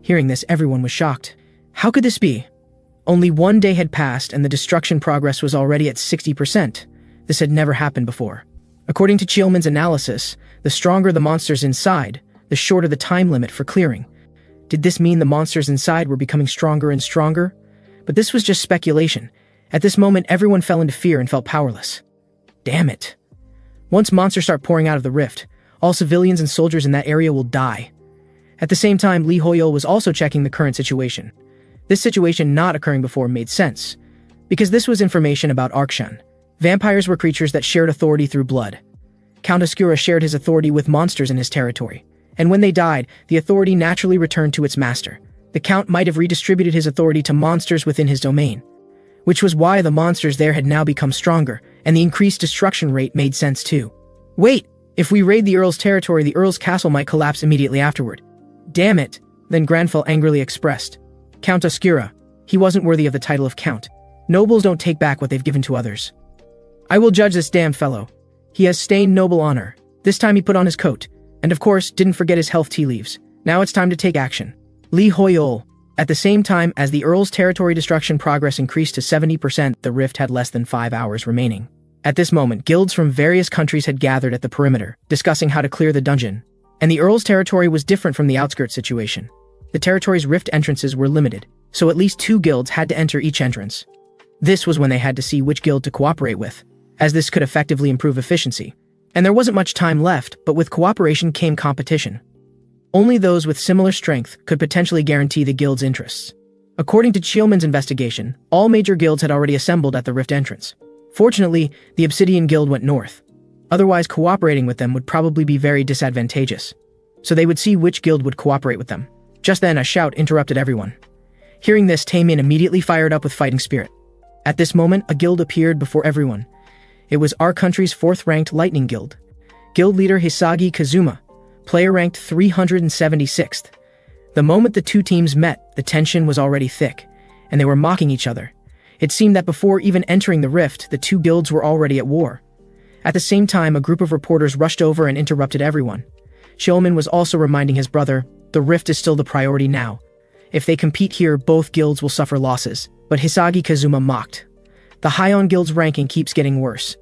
Hearing this, everyone was shocked. How could this be? Only one day had passed and the destruction progress was already at 60%. This had never happened before. According to Chilman's analysis, the stronger the monsters inside, the shorter the time limit for clearing. Did this mean the monsters inside were becoming stronger and stronger? But this was just speculation. At this moment, everyone fell into fear and felt powerless. Damn it. Once monsters start pouring out of the rift, all civilians and soldiers in that area will die. At the same time, Lee Hoyol was also checking the current situation. This situation not occurring before made sense, because this was information about Arkshan. Vampires were creatures that shared authority through blood. Count Oscura shared his authority with monsters in his territory, and when they died, the authority naturally returned to its master. The Count might have redistributed his authority to monsters within his domain, which was why the monsters there had now become stronger, and the increased destruction rate made sense too. Wait, if we raid the Earl's territory, the Earl's castle might collapse immediately afterward. Damn it, then Granfell angrily expressed. Count Oscura, he wasn't worthy of the title of Count. Nobles don't take back what they've given to others. I will judge this damned fellow. He has stained noble honor. This time he put on his coat, and of course didn't forget his health tea leaves. Now it's time to take action. Lee Hoyol. At the same time as the Earl's territory destruction progress increased to 70%, the rift had less than 5 hours remaining. At this moment, guilds from various countries had gathered at the perimeter, discussing how to clear the dungeon. And the Earl's territory was different from the outskirts situation. The territory's rift entrances were limited, so at least 2 guilds had to enter each entrance. This was when they had to see which guild to cooperate with, as this could effectively improve efficiency. And there wasn't much time left, but with cooperation came competition. Only those with similar strength could potentially guarantee the guild's interests. According to Chilman's investigation, all major guilds had already assembled at the rift entrance. Fortunately, the Obsidian Guild went north. Otherwise, cooperating with them would probably be very disadvantageous. So they would see which guild would cooperate with them. Just then, a shout interrupted everyone. Hearing this, Taemin immediately fired up with fighting spirit. At this moment, a guild appeared before everyone. It was our country's 4th-ranked Lightning Guild. Guild leader Hisagi Kazuma, player ranked 376th. The moment the 2 teams met, the tension was already thick, and they were mocking each other. It seemed that before even entering the rift, the 2 guilds were already at war. At the same time, a group of reporters rushed over and interrupted everyone. Shulman was also reminding his brother, the rift is still the priority now. If they compete here, both guilds will suffer losses. But Hisagi Kazuma mocked. The Heian Guild's ranking keeps getting worse.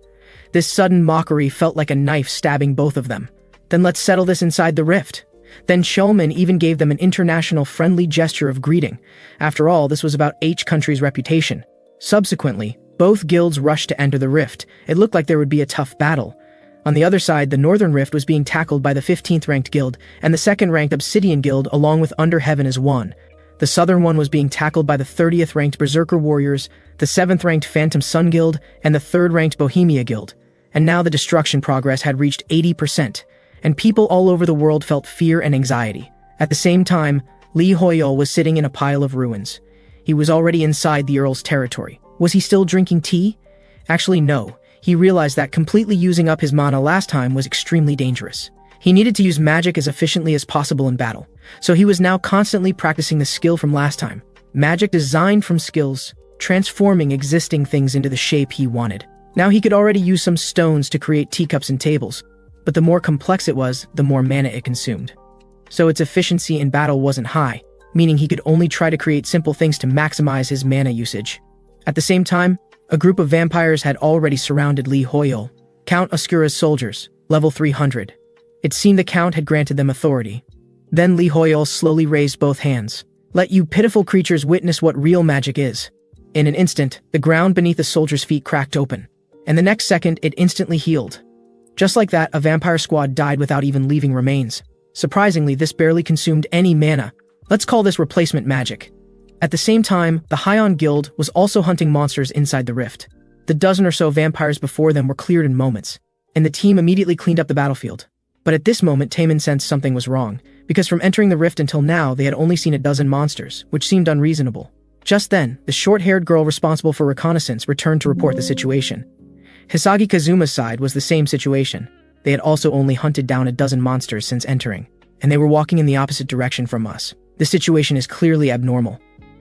This sudden mockery felt like a knife stabbing both of them. Then let's settle this inside the rift. Then Shulman even gave them an international friendly gesture of greeting. After all, this was about H country's reputation. Subsequently, both guilds rushed to enter the rift. It looked like there would be a tough battle. On the other side, the Northern Rift was being tackled by the 15th ranked guild, and the 2nd ranked Obsidian Guild along with Under Heaven as one. The southern one was being tackled by the 30th ranked Berserker Warriors, the 7th ranked Phantom Sun Guild, and the 3rd ranked Bohemia Guild. And now the destruction progress had reached 80%, and people all over the world felt fear and anxiety. At the same time, Li Hoyol was sitting in a pile of ruins. He was already inside the Earl's territory. Was he still drinking tea? Actually, no. He realized that completely using up his mana last time was extremely dangerous. He needed to use magic as efficiently as possible in battle, so he was now constantly practicing the skill from last time. Magic designed from skills, transforming existing things into the shape he wanted. Now he could already use some stones to create teacups and tables, but the more complex it was, the more mana it consumed. So its efficiency in battle wasn't high, meaning he could only try to create simple things to maximize his mana usage. At the same time, a group of vampires had already surrounded Li Hoyol, Count Oscura's soldiers, level 300. It seemed the Count had granted them authority. Then Li Hoyol slowly raised both hands. Let you pitiful creatures witness what real magic is. In an instant, the ground beneath the soldiers' feet cracked open, and the next second it instantly healed. Just like that, a vampire squad died without even leaving remains. Surprisingly, this barely consumed any mana. Let's call this replacement magic. At the same time, the Heian Guild was also hunting monsters inside the rift. The dozen or so vampires before them were cleared in moments, and the team immediately cleaned up the battlefield. But at this moment, Taemin sensed something was wrong, because from entering the rift until now, they had only seen a dozen monsters, which seemed unreasonable. Just then, the short-haired girl responsible for reconnaissance returned to report the situation. Hisagi Kazuma's side was the same situation. They had also only hunted down a dozen monsters since entering, and they were walking in the opposite direction from us. This situation is clearly abnormal.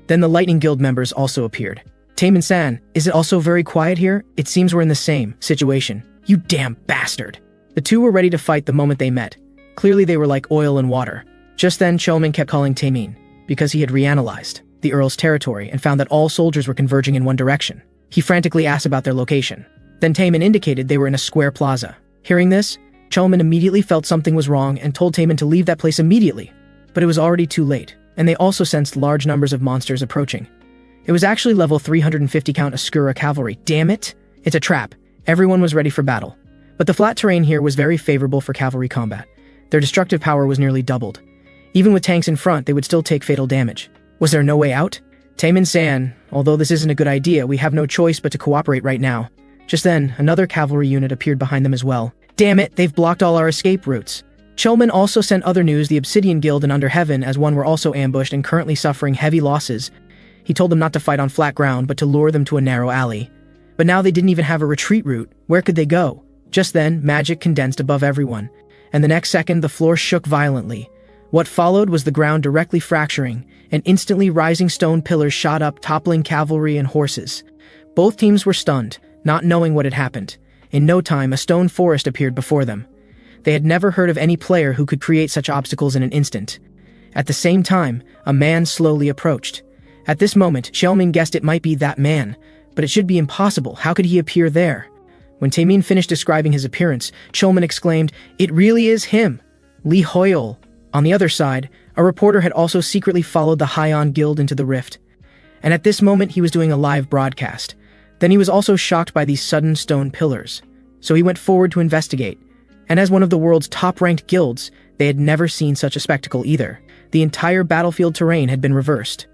Then the Lightning Guild members also appeared. Taemin-san, is it also very quiet here? It seems we're in the same situation. You damn bastard. The two were ready to fight the moment they met. Clearly they were like oil and water. Just then, Shulman kept calling Taemin, because he had reanalyzed the Earl's territory and found that all soldiers were converging in one direction. He frantically asked about their location. Then Taemin indicated they were in a square plaza. Hearing this, Shulman immediately felt something was wrong and told Taemin to leave that place immediately. But it was already too late, and they also sensed large numbers of monsters approaching. It was actually level 350 Count Oscura cavalry. Damn it! It's a trap. Everyone was ready for battle. But the flat terrain here was very favorable for cavalry combat. Their destructive power was nearly doubled. Even with tanks in front, they would still take fatal damage. Was there no way out? Taemin-san, although this isn't a good idea, we have no choice but to cooperate right now. Just then, another cavalry unit appeared behind them as well. Damn it, they've blocked all our escape routes. Shulman also sent other news. The Obsidian Guild and Under Heaven as one were also ambushed and currently suffering heavy losses. He told them not to fight on flat ground, but to lure them to a narrow alley. But now they didn't even have a retreat route. Where could they go? Just then, magic condensed above everyone, and the next second the floor shook violently. What followed was the ground directly fracturing, and instantly rising stone pillars shot up, toppling cavalry and horses. Both teams were stunned, not knowing what had happened. In no time, a stone forest appeared before them. They had never heard of any player who could create such obstacles in an instant. At the same time, a man slowly approached. At this moment, Shulman guessed it might be that man, but it should be impossible. How could he appear there? When Taemin finished describing his appearance, Shulman exclaimed, "It really is him! Li Hoyol." On the other side, a reporter had also secretly followed the Heian Guild into the rift. And at this moment, he was doing a live broadcast. Then he was also shocked by these sudden stone pillars. So he went forward to investigate. And as one of the world's top-ranked guilds, they had never seen such a spectacle either. The entire battlefield terrain had been reversed.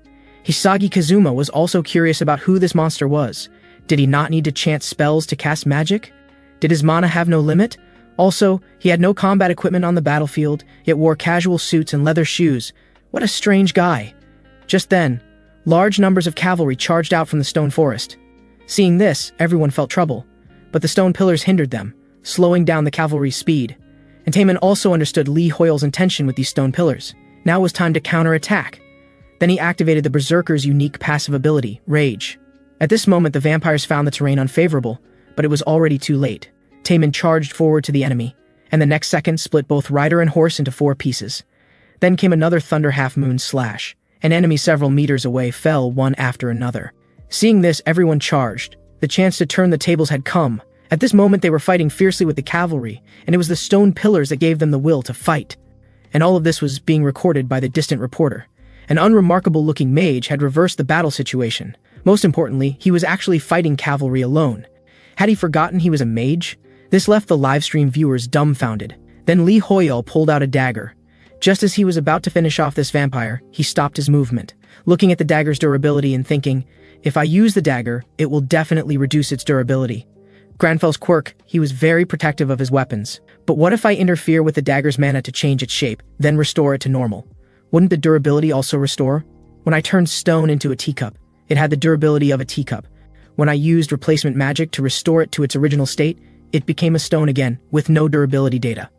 Hisagi Kazuma was also curious about who this monster was. Did he not need to chant spells to cast magic? Did his mana have no limit? Also, he had no combat equipment on the battlefield, yet wore casual suits and leather shoes. What a strange guy. Just then, large numbers of cavalry charged out from the stone forest. Seeing this, everyone felt trouble, but the stone pillars hindered them, slowing down the cavalry's speed. And Taemin also understood Li Hoyol's intention with these stone pillars. Now it was time to counterattack. Then he activated the Berserker's unique passive ability, Rage. At this moment, the vampires found the terrain unfavorable, but it was already too late. Taemin charged forward to the enemy, and the next second split both rider and horse into 4 pieces. Then came another thunder half-moon slash. An enemy several meters away fell one after another. Seeing this, everyone charged. The chance to turn the tables had come. At this moment they were fighting fiercely with the cavalry, and it was the stone pillars that gave them the will to fight. And all of this was being recorded by the distant reporter. An unremarkable-looking mage had reversed the battle situation. Most importantly, he was actually fighting cavalry alone. Had he forgotten he was a mage? This left the livestream viewers dumbfounded. Then Li Huiyao pulled out a dagger. Just as he was about to finish off this vampire, he stopped his movement, looking at the dagger's durability and thinking, if I use the dagger, it will definitely reduce its durability. Granfel's quirk, he was very protective of his weapons. But what if I interfere with the dagger's mana to change its shape, then restore it to normal? Wouldn't the durability also restore? When I turned stone into a teacup, it had the durability of a teacup. When I used replacement magic to restore it to its original state, it became a stone again, with no durability data.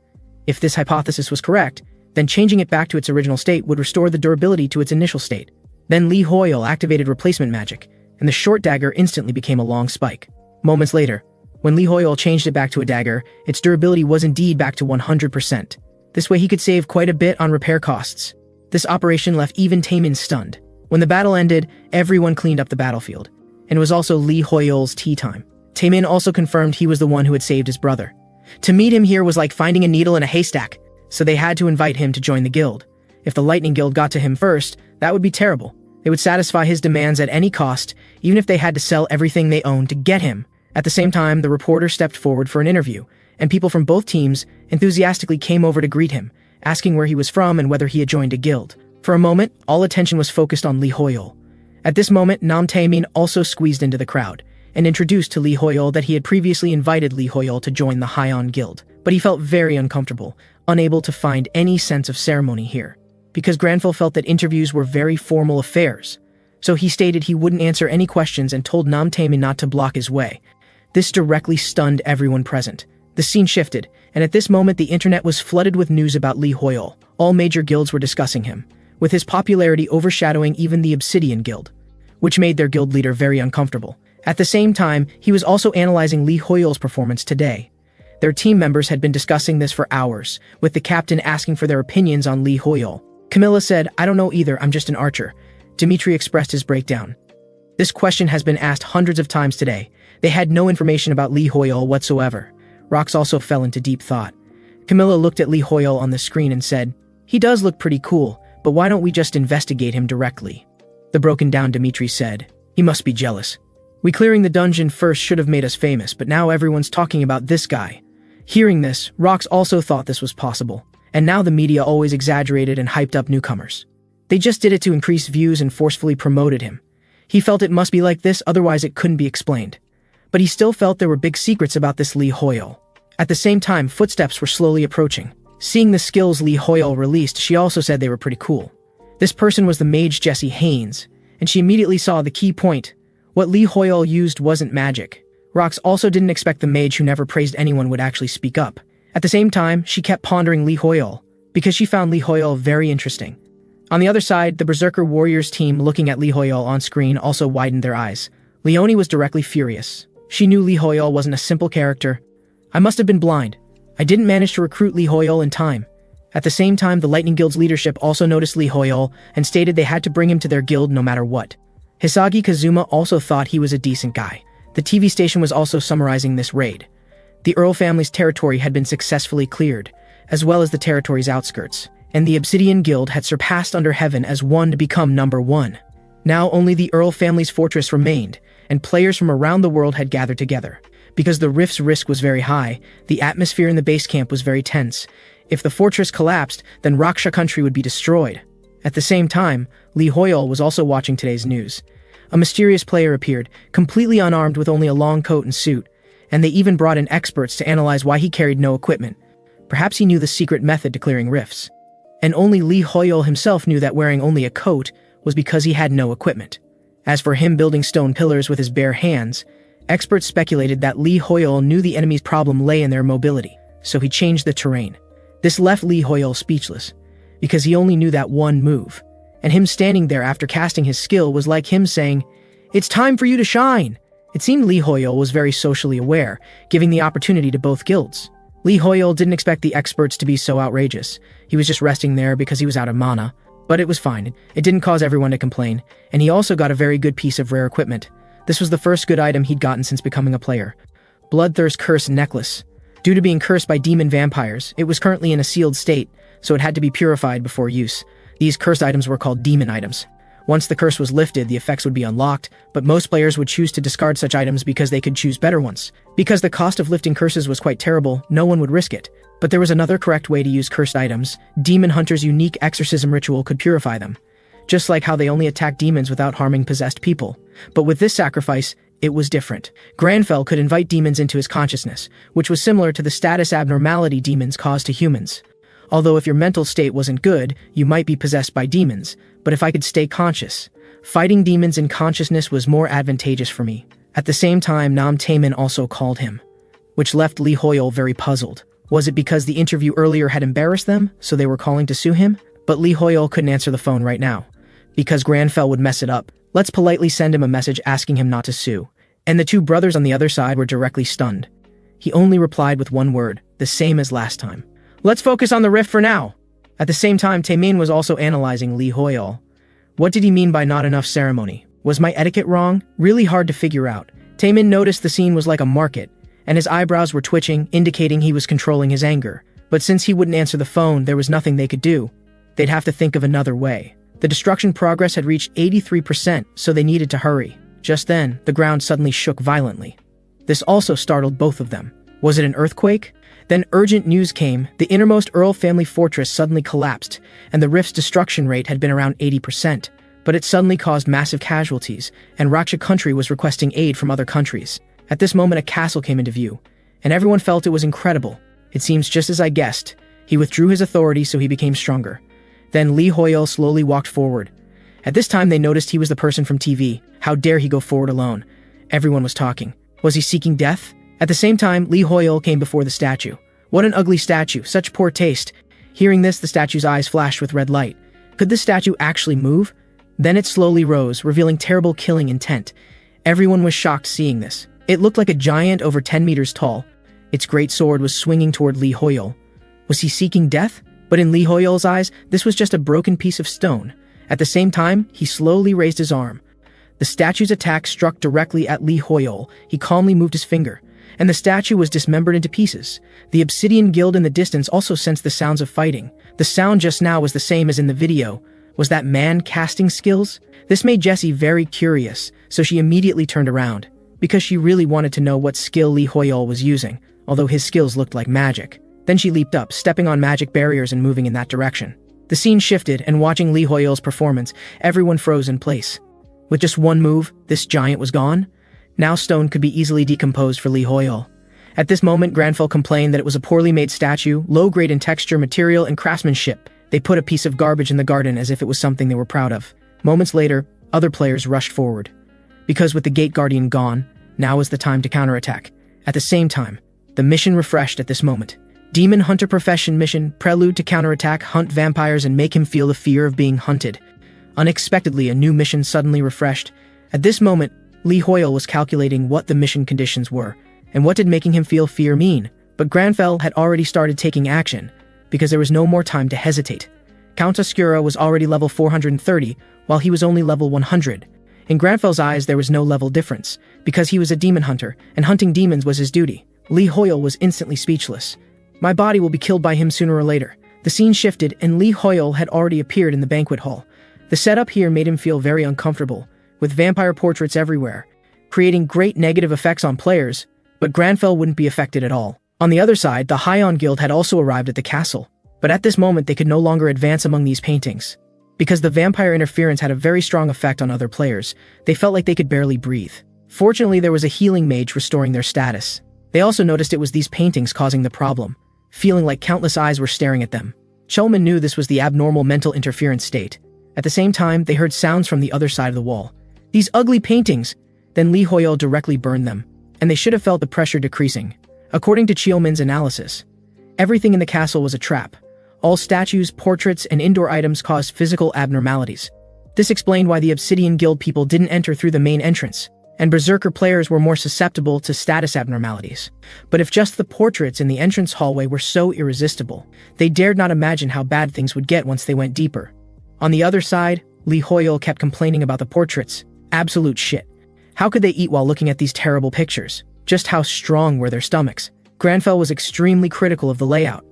If this hypothesis was correct, then changing it back to its original state would restore the durability to its initial state. Then Li Huiyao activated replacement magic, and the short dagger instantly became a long spike. Moments later, when Li Huiyao changed it back to a dagger, its durability was indeed back to 100%. This way he could save quite a bit on repair costs. This operation left even Taemin stunned. When the battle ended, everyone cleaned up the battlefield. And it was also Li Huiyao's tea time. Taemin also confirmed he was the one who had saved his brother. To meet him here was like finding a needle in a haystack, so they had to invite him to join the guild. If the Lightning Guild got to him first, that would be terrible. They would satisfy his demands at any cost, even if they had to sell everything they owned to get him. At the same time, the reporter stepped forward for an interview, and people from both teams enthusiastically came over to greet him, asking where he was from and whether he had joined a guild. For a moment, all attention was focused on Li Huiyao. At this moment, Nam Taemin also squeezed into the crowd, and introduced to Li Huiyao that he had previously invited Li Huiyao to join the Haiyan Guild, but he felt very uncomfortable, unable to find any sense of ceremony here, because Granfell felt that interviews were very formal affairs. So he stated he wouldn't answer any questions and told Nam Taemin not to block his way. This directly stunned everyone present. The scene shifted, and at this moment the internet was flooded with news about Li Huiyao. All major guilds were discussing him, with his popularity overshadowing even the Obsidian Guild, which made their guild leader very uncomfortable. At the same time, he was also analyzing Li Huiyao's performance today. Their team members had been discussing this for hours, with the captain asking for their opinions on Li Huiyao. Camilla said, "I don't know either, I'm just an archer." Dimitri expressed his breakdown. This question has been asked hundreds of times today. They had no information about Li Huiyao whatsoever. Rox also fell into deep thought. Camilla looked at Li Huiyao on the screen and said, "He does look pretty cool, but why don't we just investigate him directly?" The broken down Dimitri said, "He must be jealous. We clearing the dungeon first should have made us famous, but now everyone's talking about this guy." Hearing this, Rox also thought this was possible, and now the media always exaggerated and hyped up newcomers. They just did it to increase views and forcefully promoted him. He felt it must be like this, otherwise it couldn't be explained. But he still felt there were big secrets about this Li Huiyao. At the same time, footsteps were slowly approaching. Seeing the skills Li Huiyao released, she also said they were pretty cool. This person was the mage Jesse Haynes, and she immediately saw the key point. What Li Huiyao used wasn't magic. Rox also didn't expect the mage who never praised anyone would actually speak up. At the same time, she kept pondering Li Huiyao, because she found Li Huiyao very interesting. On the other side, the Berserker Warriors team looking at Li Huiyao on screen also widened their eyes. Leonie was directly furious. She knew Li Huiyao wasn't a simple character. "I must have been blind. I didn't manage to recruit Li Huiyao in time." At the same time, the Lightning Guild's leadership also noticed Li Huiyao and stated they had to bring him to their guild no matter what. Hisagi Kazuma also thought he was a decent guy. The TV station was also summarizing this raid. The Earl family's territory had been successfully cleared, as well as the territory's outskirts, and the Obsidian Guild had surpassed Under Heaven as one to become number 1. Now only the Earl family's fortress remained, and players from around the world had gathered together. Because the rift's risk was very high, the atmosphere in the base camp was very tense. If the fortress collapsed, then Raksha country would be destroyed. At the same time, Li Huiyao was also watching today's news. A mysterious player appeared, completely unarmed with only a long coat and suit, and they even brought in experts to analyze why he carried no equipment. Perhaps he knew the secret method to clearing rifts. And only Li Huiyao himself knew that wearing only a coat was because he had no equipment. As for him building stone pillars with his bare hands, experts speculated that Li Huiyao knew the enemy's problem lay in their mobility, so he changed the terrain. This left Li Huiyao speechless, because he only knew that one move. And him standing there after casting his skill was like him saying, "It's time for you to shine." It seemed Li Huiyao was very socially aware, giving the opportunity to both guilds. Lee Hoyle didn't expect the experts to be so outrageous. He was just resting there because he was out of mana. But it was fine. It didn't cause everyone to complain, and he also got a very good piece of rare equipment. This was the first good item he'd gotten since becoming a player. Bloodthirst Curse Necklace. Due to being cursed by demon vampires, it was currently in a sealed state, so it had to be purified before use. These cursed items were called demon items. Once the curse was lifted, the effects would be unlocked, but most players would choose to discard such items because they could choose better ones. Because the cost of lifting curses was quite terrible, no one would risk it. But there was another correct way to use cursed items. Demon Hunter's unique exorcism ritual could purify them. Just like how they only attack demons without harming possessed people. But with this sacrifice, it was different. Granfell could invite demons into his consciousness, which was similar to the status abnormality demons cause to humans. Although if your mental state wasn't good, you might be possessed by demons, but if I could stay conscious, fighting demons in consciousness was more advantageous for me. At the same time, Nam Taemin also called him, which left Lee Hoyle very puzzled. Was it because the interview earlier had embarrassed them, so they were calling to sue him? But Lee Hoyle couldn't answer the phone right now, because Granfell would mess it up. Let's politely send him a message asking him not to sue. And the two brothers on the other side were directly stunned. He only replied with one word, the same as last time. Let's focus on the rift for now. At the same time, Taemin was also analyzing Lee Hoyle. What did he mean by not enough ceremony? Was my etiquette wrong? Really hard to figure out. Taemin noticed the scene was like a market, and his eyebrows were twitching, indicating he was controlling his anger. But since he wouldn't answer the phone, there was nothing they could do. They'd have to think of another way. The destruction progress had reached 83%, so they needed to hurry. Just then, the ground suddenly shook violently. This also startled both of them. Was it an earthquake? Then urgent news came. The innermost Earl family fortress suddenly collapsed, and the rift's destruction rate had been around 80%. But it suddenly caused massive casualties, and Raksha country was requesting aid from other countries. At this moment, a castle came into view, and everyone felt it was incredible. It seems just as I guessed. He withdrew his authority, so he became stronger. Then Lee Hoyle slowly walked forward. At this time, they noticed he was the person from TV. How dare he go forward alone? Everyone was talking. Was he seeking death? At the same time, Lee Hoyle came before the statue. What an ugly statue, such poor taste. Hearing this, the statue's eyes flashed with red light. Could this statue actually move? Then it slowly rose, revealing terrible killing intent. Everyone was shocked seeing this. It looked like a giant over 10 meters tall. Its great sword was swinging toward Lee Hoyle. Was he seeking death? But in Lee Hoyle's eyes, this was just a broken piece of stone. At the same time, he slowly raised his arm. The statue's attack struck directly at Lee Hoyle. He calmly moved his finger, and the statue was dismembered into pieces. The Obsidian Guild in the distance also sensed the sounds of fighting. The sound just now was the same as in the video. Was that man casting skills? This made Jessie very curious, so she immediately turned around, because she really wanted to know what skill Lee Hoyle was using, although his skills looked like magic. Then she leaped up, stepping on magic barriers and moving in that direction. The scene shifted, and watching Lee Hoyle's performance, everyone froze in place. With just one move, this giant was gone. Now stone could be easily decomposed for Lee Hoyle. At this moment, Granfell complained that it was a poorly made statue, low-grade in texture, material, and craftsmanship. They put a piece of garbage in the garden as if it was something they were proud of. Moments later, other players rushed forward. Because with the Gate Guardian gone, now is the time to counterattack. At the same time, the mission refreshed at this moment. Demon Hunter Profession Mission, prelude to counterattack, hunt vampires and make him feel the fear of being hunted. Unexpectedly, a new mission suddenly refreshed. At this moment, Lee Hoyle was calculating what the mission conditions were, and what did making him feel fear mean. But Granfell had already started taking action, because there was no more time to hesitate. Count Oscura was already level 430, while he was only level 100. In Granfell's eyes, there was no level difference, because he was a demon hunter, and hunting demons was his duty. Lee Hoyle was instantly speechless. My body will be killed by him sooner or later. The scene shifted, and Lee Hoyle had already appeared in the banquet hall. The setup here made him feel very uncomfortable, with vampire portraits everywhere, creating great negative effects on players, but Granfell wouldn't be affected at all. On the other side, the Hyon Guild had also arrived at the castle, but at this moment they could no longer advance among these paintings. Because the vampire interference had a very strong effect on other players, they felt like they could barely breathe. Fortunately, there was a healing mage restoring their status. They also noticed it was these paintings causing the problem, feeling like countless eyes were staring at them. Chelman knew this was the abnormal mental interference state. At the same time, they heard sounds from the other side of the wall. These ugly paintings! Then Lee Hoyle directly burned them, and they should have felt the pressure decreasing. According to Cheolman's analysis, everything in the castle was a trap. All statues, portraits, and indoor items caused physical abnormalities. This explained why the Obsidian Guild people didn't enter through the main entrance. and Berserker players were more susceptible to status abnormalities. But if just the portraits in the entrance hallway were so irresistible, they dared not imagine how bad things would get once they went deeper. On the other side, Lee Hoyle kept complaining about the portraits. Absolute shit. How could they eat while looking at these terrible pictures? Just how strong were their stomachs? Granfell was extremely critical of the layout.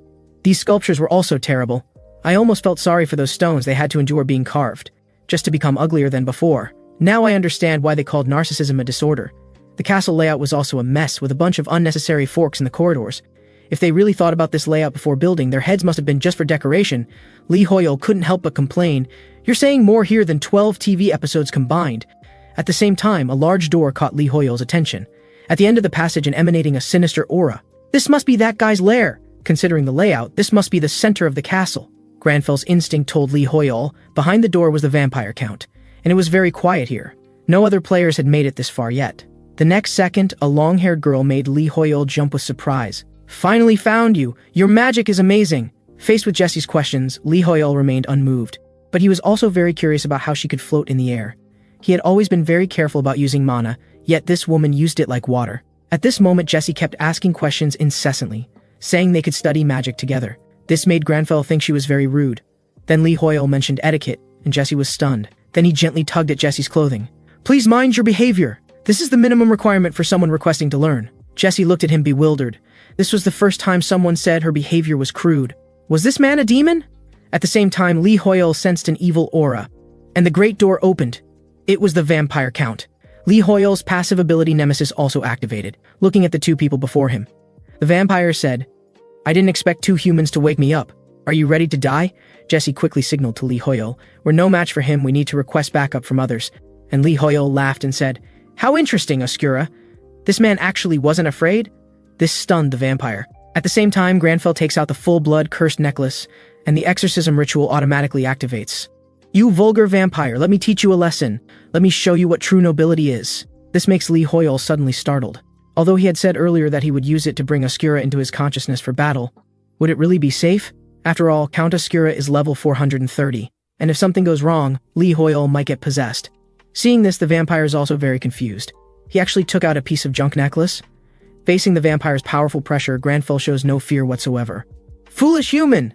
These sculptures were also terrible. I almost felt sorry for those stones they had to endure being carved, just to become uglier than before. Now I understand why they called narcissism a disorder. The castle layout was also a mess with a bunch of unnecessary forks in the corridors. If they really thought about this layout before building, their heads must have been just for decoration. Lee Hoyle couldn't help but complain, "You're saying more here than 12 TV episodes combined." At the same time, a large door caught Lee Hoyle's attention. At the end of the passage and emanating a sinister aura. This must be that guy's lair. Considering the layout, this must be the center of the castle. Granfell's instinct told Lee Hoyle. Behind the door was the vampire count, and it was very quiet here. No other players had made it this far yet. The next second, a long-haired girl made Lee Hoyle jump with surprise. "Finally found you! Your magic is amazing!" Faced with Jesse's questions, Lee Hoyle remained unmoved. But he was also very curious about how she could float in the air. He had always been very careful about using mana, yet this woman used it like water. At this moment, Jesse kept asking questions incessantly, saying they could study magic together. This made Granfell think she was very rude. Then Lee Hoyle mentioned etiquette, and Jesse was stunned. Then he gently tugged at Jesse's clothing. "Please mind your behavior. This is the minimum requirement for someone requesting to learn." Jesse looked at him bewildered. This was the first time someone said her behavior was crude. Was this man a demon? At the same time, Lee Hoyle sensed an evil aura, and the great door opened. It was the vampire count. Lee Hoyle's passive ability Nemesis also activated, looking at the two people before him. The vampire said, "I didn't expect two humans to wake me up. Are you ready to die?" Jesse quickly signaled to Lee Hoyle, "We're no match for him, we need to request backup from others." And Lee Hoyle laughed and said, "How interesting, Oscura. This man actually wasn't afraid?" This stunned the vampire. At the same time, Granfell takes out the full-blood cursed necklace, and the exorcism ritual automatically activates. "You vulgar vampire, let me teach you a lesson. Let me show you what true nobility is." This makes Lee Hoyle suddenly startled. Although he had said earlier that he would use it to bring Oscura into his consciousness for battle, would it really be safe? After all, Count Oscura is level 430, and if something goes wrong, Lee Hoyle might get possessed. Seeing this, the vampire is also very confused. He actually took out a piece of junk necklace. Facing the vampire's powerful pressure, Granfell shows no fear whatsoever. "Foolish human!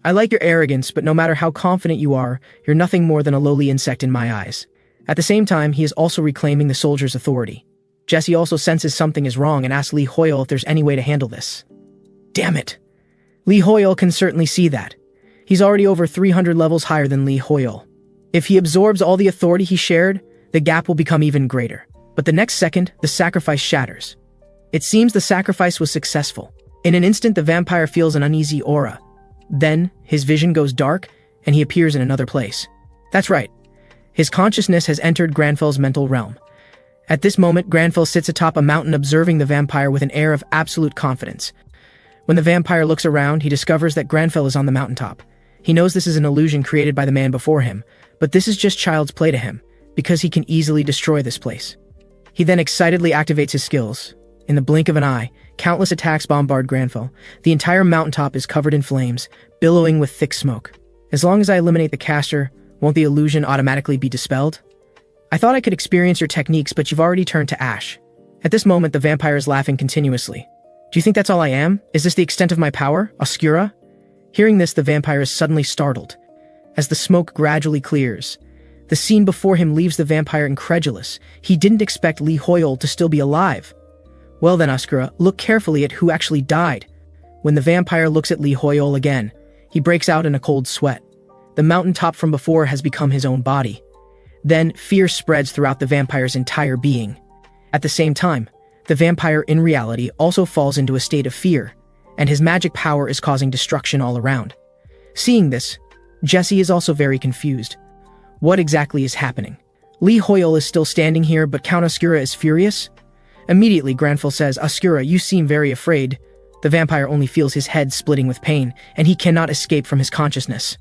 I like your arrogance, but no matter how confident you are, you're nothing more than a lowly insect in my eyes." At the same time, he is also reclaiming the soldier's authority. Jesse also senses something is wrong and asks Lee Hoyle if there's any way to handle this. Damn it! Lee Hoyle can certainly see that. He's already over 300 levels higher than Lee Hoyle. If he absorbs all the authority he shared, the gap will become even greater. But the next second, the sacrifice shatters. It seems the sacrifice was successful. In an instant, the vampire feels an uneasy aura. Then, his vision goes dark, and he appears in another place. That's right. His consciousness has entered Granfell's mental realm. At this moment, Granfell sits atop a mountain observing the vampire with an air of absolute confidence. When the vampire looks around, he discovers that Granfell is on the mountaintop. He knows this is an illusion created by the man before him, but this is just child's play to him, because he can easily destroy this place. He then excitedly activates his skills. In the blink of an eye, countless attacks bombard Granfell. The entire mountaintop is covered in flames, billowing with thick smoke. As long as I eliminate the caster, won't the illusion automatically be dispelled? I thought I could experience your techniques, but you've already turned to ash. At this moment, the vampire is laughing continuously. Do you think that's all I am? Is this the extent of my power, Oscura? Hearing this, the vampire is suddenly startled. As the smoke gradually clears, the scene before him leaves the vampire incredulous. He didn't expect Lee Hoyle to still be alive. Well then, Oscura, look carefully at who actually died. When the vampire looks at Lee Hoyle again, he breaks out in a cold sweat. The mountaintop from before has become his own body. Then, fear spreads throughout the vampire's entire being. At the same time, the vampire in reality also falls into a state of fear, and his magic power is causing destruction all around. Seeing this, Jesse is also very confused. What exactly is happening? Lee Hoyle is still standing here, but Count Oscura is furious? Immediately, Granfell says, "Oscura, you seem very afraid." The vampire only feels his head splitting with pain, and he cannot escape from his consciousness.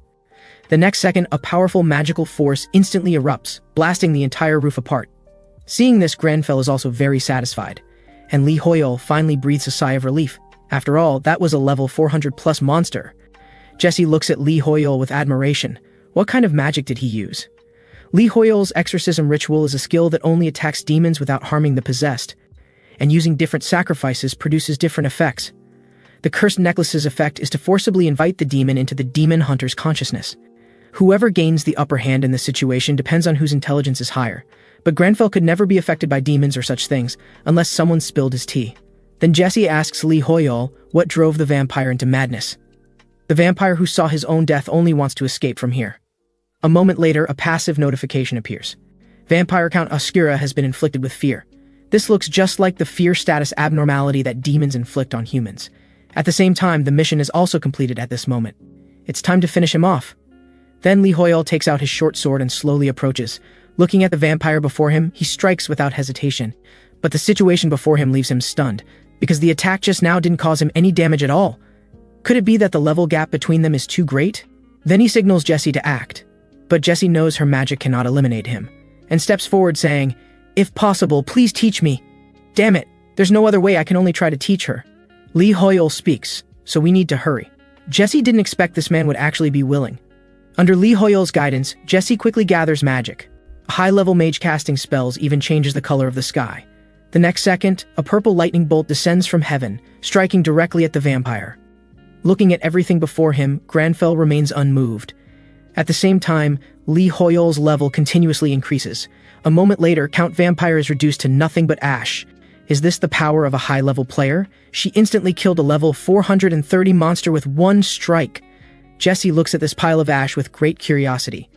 The next second, a powerful magical force instantly erupts, blasting the entire roof apart. Seeing this, Granfell is also very satisfied, and Lee Hoyle finally breathes a sigh of relief. After all, that was a level 400+ monster. Jesse looks at Lee Hoyle with admiration. What kind of magic did he use? Lee Hoyle's exorcism ritual is a skill that only attacks demons without harming the possessed, and using different sacrifices produces different effects. The cursed necklace's effect is to forcibly invite the demon into the demon hunter's consciousness. Whoever gains the upper hand in this situation depends on whose intelligence is higher, but Grenfell could never be affected by demons or such things unless someone spilled his tea. Then Jesse asks Lee Hoyle what drove the vampire into madness. The vampire who saw his own death only wants to escape from here. A moment later, a passive notification appears. Vampire Count Oscura has been inflicted with fear. This looks just like the fear status abnormality that demons inflict on humans. At the same time, the mission is also completed at this moment. It's time to finish him off. Then Lee Hoyle takes out his short sword and slowly approaches. Looking at the vampire before him, he strikes without hesitation. But the situation before him leaves him stunned, because the attack just now didn't cause him any damage at all. Could it be that the level gap between them is too great? Then he signals Jesse to act. But Jesse knows her magic cannot eliminate him, and steps forward saying, "If possible, please teach me." "Damn it, there's no other way, I can only try to teach her." Lee Hoyle speaks, "So we need to hurry." Jesse didn't expect this man would actually be willing. Under Lee Hoyle's guidance, Jesse quickly gathers magic. A high-level mage casting spells even changes the color of the sky. The next second, a purple lightning bolt descends from heaven, striking directly at the vampire. Looking at everything before him, Grenfell remains unmoved. At the same time, Lee Hoyle's level continuously increases. A moment later, Count Vampire is reduced to nothing but ash. Is this the power of a high-level player? She instantly killed a level 430 monster with one strike. Jesse looks at this pile of ash with great curiosity.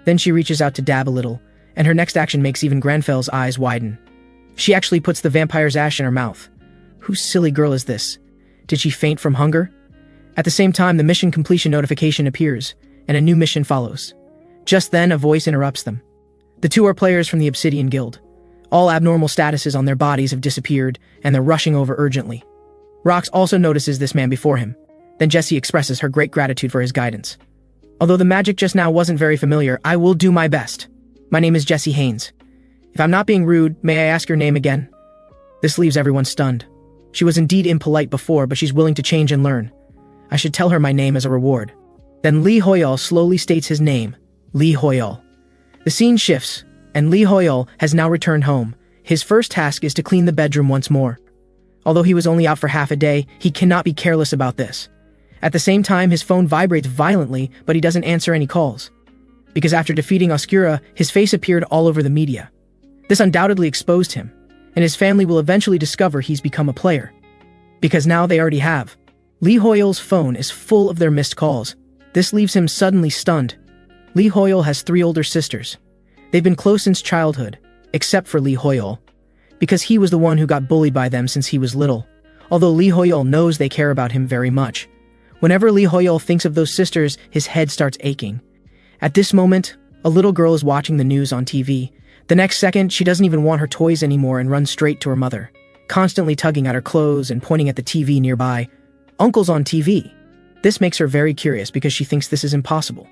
Then she reaches out to dab a little, and her next action makes even Grenfell's eyes widen. She actually puts the vampire's ash in her mouth. Whose silly girl is this? Did she faint from hunger? At the same time, the mission completion notification appears, and a new mission follows. Just then, a voice interrupts them. The two are players from the Obsidian Guild. All abnormal statuses on their bodies have disappeared, and they're rushing over urgently. Rox also notices this man before him. Then Jesse expresses her great gratitude for his guidance. "Although the magic just now wasn't very familiar, I will do my best. My name is Jesse Haynes. If I'm not being rude, may I ask your name again?" This leaves everyone stunned. She was indeed impolite before, but she's willing to change and learn. I should tell her my name as a reward. Then Lee Hoyle slowly states his name, Lee Hoyle. The scene shifts, and Lee Hoyle has now returned home. His first task is to clean the bedroom once more. Although he was only out for half a day, he cannot be careless about this. At the same time, his phone vibrates violently, but he doesn't answer any calls. Because after defeating Oscura, his face appeared all over the media. This undoubtedly exposed him, and his family will eventually discover he's become a player. Because now they already have. Lee Hoyle's phone is full of their missed calls. This leaves him suddenly stunned. Lee Hoyle has 3 older sisters. They've been close since childhood, except for Lee Hoyle, because he was the one who got bullied by them since he was little. Although Lee Hoyle knows they care about him very much. Whenever Lee Hoyle thinks of those sisters, his head starts aching. At this moment, a little girl is watching the news on TV. The next second, she doesn't even want her toys anymore and runs straight to her mother, constantly tugging at her clothes and pointing at the TV nearby. "Uncle's on TV." This makes her very curious because she thinks this is impossible.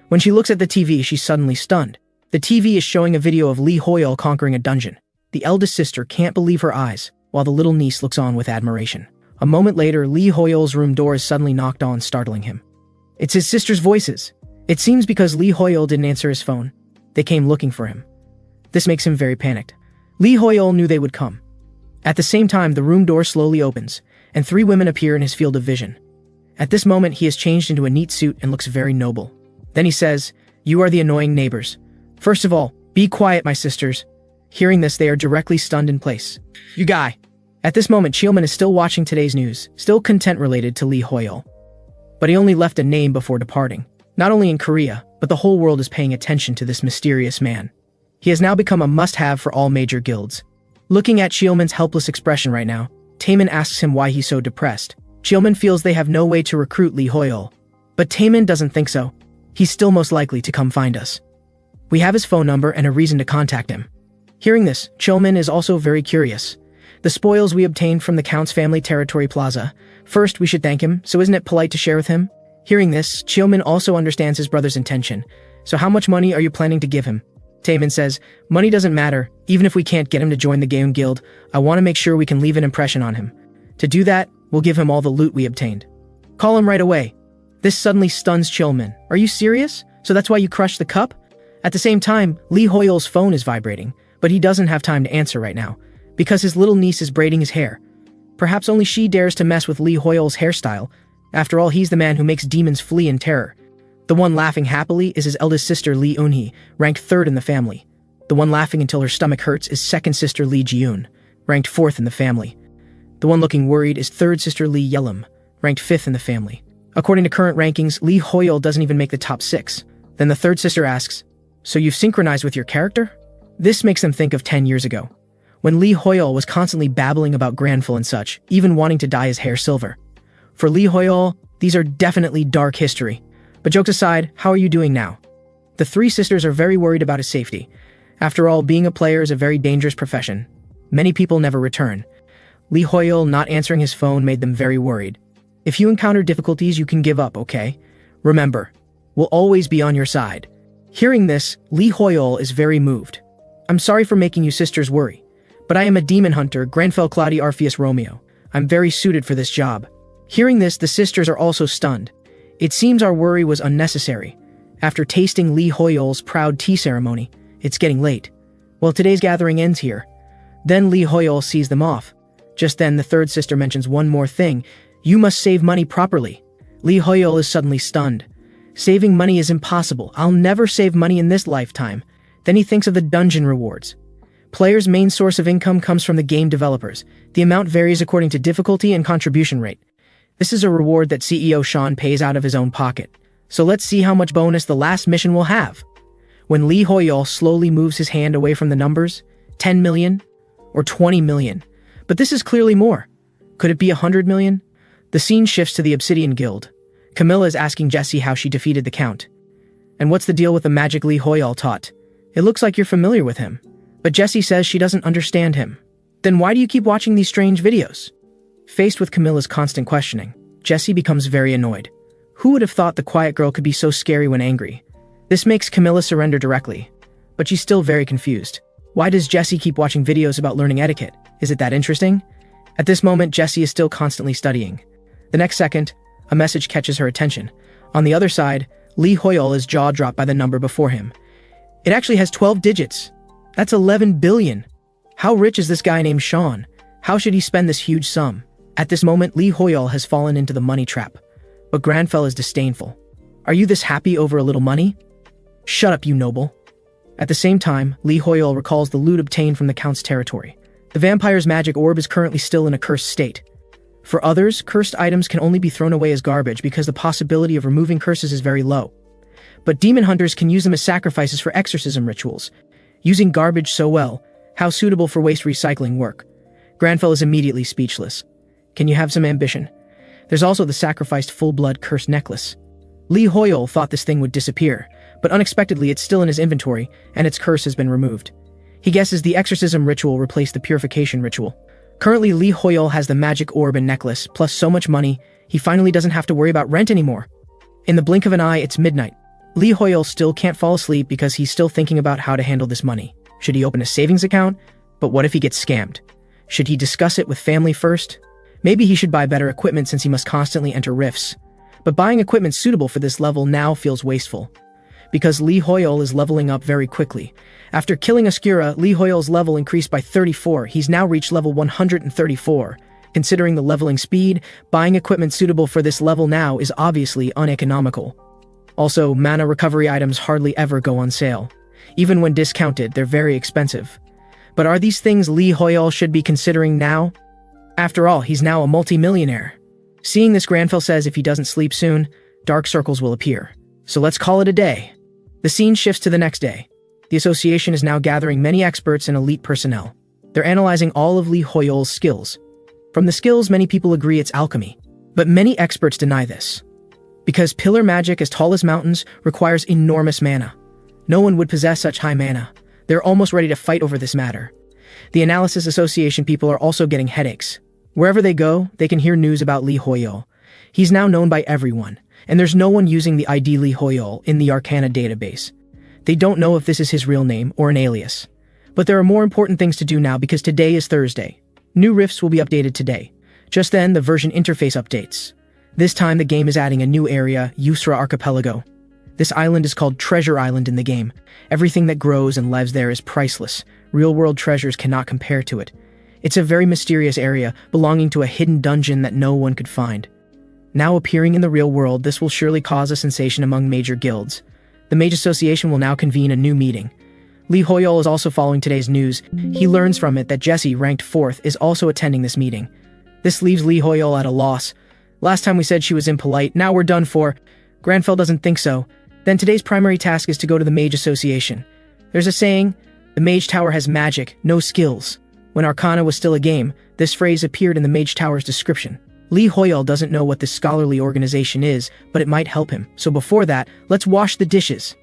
When she looks at the TV, she's suddenly stunned. The TV is showing a video of Lee Hoyle conquering a dungeon. The eldest sister can't believe her eyes, while the little niece looks on with admiration. A moment later, Lee Hoyle's room door is suddenly knocked on, startling him. It's his sister's voices. It seems because Lee Hoyle didn't answer his phone. They came looking for him. This makes him very panicked. Lee Hoyle knew they would come. At the same time, the room door slowly opens, and 3 women appear in his field of vision. At this moment, he has changed into a neat suit and looks very noble. Then he says, "You are the annoying neighbors. First of all, be quiet, my sisters." Hearing this, they are directly stunned in place. "You guy." At this moment, Chielman is still watching today's news, still content related to Lee Hoyle. But he only left a name before departing. Not only in Korea, but the whole world is paying attention to this mysterious man. He has now become a must-have for all major guilds. Looking at Chielman's helpless expression right now, Taemin asks him why he's so depressed. Chielman feels they have no way to recruit Lee Hoyle. But Taemin doesn't think so. He's still most likely to come find us. We have his phone number and a reason to contact him. Hearing this, Chielman is also very curious. The spoils we obtained from the Count's family territory plaza. First, we should thank him, so isn't it polite to share with him? Hearing this, Chielman also understands his brother's intention. So how much money are you planning to give him? Taemin says, "Money doesn't matter. Even if we can't get him to join the Game Guild, I want to make sure we can leave an impression on him. To do that, we'll give him all the loot we obtained." "Call him right away." This suddenly stuns Chielman. "Are you serious? So that's why you crushed the cup?" At the same time, Lee Hoyol's phone is vibrating, but he doesn't have time to answer right now, because his little niece is braiding his hair. Perhaps only she dares to mess with Lee Hoyol's hairstyle. After all, he's the man who makes demons flee in terror. The one laughing happily is his eldest sister Lee Eunhee, ranked 3rd in the family. The one laughing until her stomach hurts is second sister Lee Ji-eun, ranked 4th in the family. The one looking worried is third sister Lee Yelim, ranked 5th in the family. According to current rankings, Lee Hoyol doesn't even make the top 6. Then the third sister asks, "So you've synchronized with your character?" This makes them think of 10 years ago, when Lee Hoyol was constantly babbling about Granful and such, even wanting to dye his hair silver. For Lee Hoyol, these are definitely dark history. But jokes aside, how are you doing now? The 3 sisters are very worried about his safety. After all, being a player is a very dangerous profession. Many people never return. Lee Hoyol not answering his phone made them very worried. If you encounter difficulties, you can give up, okay? Remember, we'll always be on your side. Hearing this, Lee Hoyol is very moved. "I'm sorry for making you sisters worry, but I am a demon hunter, Granfell Claudi Arpheus Romeo. I'm very suited for this job." Hearing this, the sisters are also stunned. It seems our worry was unnecessary. After tasting Lee Hoyol's proud tea ceremony, it's getting late. Well, today's gathering ends here. Then Lee Hoyol sees them off. Just then, the third sister mentions one more thing. "You must save money properly." Lee Hoyol is suddenly stunned. Saving money is impossible. I'll never save money in this lifetime. Then he thinks of the dungeon rewards. Players' main source of income comes from the game developers. The amount varies according to difficulty and contribution rate. This is a reward that CEO Sean pays out of his own pocket. So let's see how much bonus the last mission will have. When Lee Hoyol slowly moves his hand away from the numbers, 10 million or 20 million. But this is clearly more. Could it be 100 million? The scene shifts to the Obsidian Guild. Camilla is asking Jessie how she defeated the Count. And what's the deal with the magic Lee Hoyol taught? It looks like you're familiar with him. But Jessie says she doesn't understand him. Then why do you keep watching these strange videos? Faced with Camilla's constant questioning, Jessie becomes very annoyed. Who would have thought the quiet girl could be so scary when angry? This makes Camilla surrender directly. But she's still very confused. Why does Jessie keep watching videos about learning etiquette? Is it that interesting? At this moment, Jessie is still constantly studying. The next second, a message catches her attention. On the other side, Lee Hoyol is jaw-dropped by the number before him. It actually has 12 digits. That's 11 billion. How rich is this guy named Sean? How should he spend this huge sum? At this moment, Lee Hoyol has fallen into the money trap. But Granfell is disdainful. Are you this happy over a little money? Shut up, you noble. At the same time, Lee Hoyol recalls the loot obtained from the Count's territory. The vampire's magic orb is currently still in a cursed state. For others, cursed items can only be thrown away as garbage because the possibility of removing curses is very low. But demon hunters can use them as sacrifices for exorcism rituals. Using garbage so well, how suitable for waste recycling work. Granfell is immediately speechless. Can you have some ambition? There's also the sacrificed full-blood cursed necklace. Lee Hoyol thought this thing would disappear, but unexpectedly it's still in his inventory, and its curse has been removed. He guesses the exorcism ritual replaced the purification ritual. Currently, Lee Hoyol has the magic orb and necklace, plus so much money, he finally doesn't have to worry about rent anymore. In the blink of an eye, it's midnight. Lee Hoyol still can't fall asleep because he's still thinking about how to handle this money. Should he open a savings account? But what if he gets scammed? Should he discuss it with family first? Maybe he should buy better equipment since he must constantly enter rifts. But buying equipment suitable for this level now feels wasteful. Because Lee Hoyol is leveling up very quickly. After killing Askira, Lee Hoyol's level increased by 34. He's now reached level 134. Considering the leveling speed, buying equipment suitable for this level now is obviously uneconomical. Also, mana recovery items hardly ever go on sale. Even when discounted, they're very expensive. But are these things Lee Hoyol should be considering now? After all, he's now a multi-millionaire. Seeing this, Granfell says if he doesn't sleep soon, dark circles will appear. So let's call it a day. The scene shifts to the next day. The association is now gathering many experts and elite personnel. They're analyzing all of Lee Hoyol's skills. From the skills, many people agree it's alchemy. But many experts deny this. Because pillar magic as tall as mountains requires enormous mana. No one would possess such high mana. They're almost ready to fight over this matter. The Analysis Association people are also getting headaches. Wherever they go, they can hear news about Lee Hoyol. He's now known by everyone, and there's no one using the ID Lee Hoyol in the Arcana database. They don't know if this is his real name or an alias. But there are more important things to do now because today is Thursday. New rifts will be updated today. Just then, the version interface updates. This time, the game is adding a new area, Yusra Archipelago. This island is called Treasure Island in the game. Everything that grows and lives there is priceless. Real-world treasures cannot compare to it. It's a very mysterious area, belonging to a hidden dungeon that no one could find. Now appearing in the real world, this will surely cause a sensation among major guilds. The Mage Association will now convene a new meeting. Lee Hoyol is also following today's news. He learns from it that Jessie, ranked 4th, is also attending this meeting. This leaves Lee Hoyol at a loss. Last time we said she was impolite, now we're done for. Granfell doesn't think so. Then today's primary task is to go to the Mage Association. There's a saying, the Mage Tower has magic, no skills. When Arcana was still a game, this phrase appeared in the Mage Tower's description. Lee Hoyol doesn't know what this scholarly organization is, but it might help him. So before that, let's wash the dishes.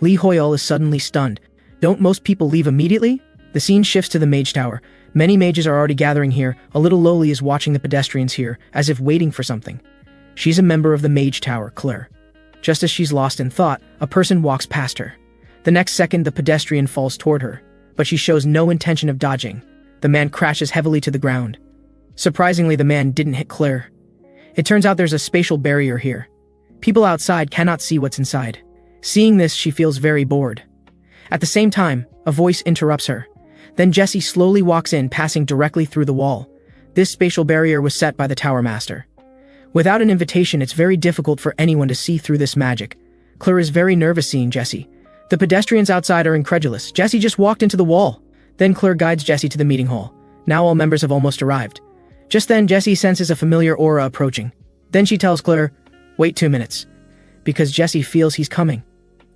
Lee Hoyol is suddenly stunned. Don't most people leave immediately? The scene shifts to the Mage Tower. Many mages are already gathering here. A little Loli is watching the pedestrians here, as if waiting for something. She's a member of the Mage Tower, Claire. Just as she's lost in thought, a person walks past her. The next second, the pedestrian falls toward her, but she shows no intention of dodging. The man crashes heavily to the ground. Surprisingly, the man didn't hit Claire. It turns out there's a spatial barrier here. People outside cannot see what's inside. Seeing this, she feels very bored. At the same time, a voice interrupts her. Then Jessie slowly walks in, passing directly through the wall. This spatial barrier was set by the Tower Master. Without an invitation, it's very difficult for anyone to see through this magic. Claire is very nervous seeing Jessie. The pedestrians outside are incredulous. Jessie just walked into the wall. Then Claire guides Jessie to the meeting hall. Now all members have almost arrived. Just then, Jessie senses a familiar aura approaching. Then she tells Claire, wait 2 minutes, because Jessie feels he's coming.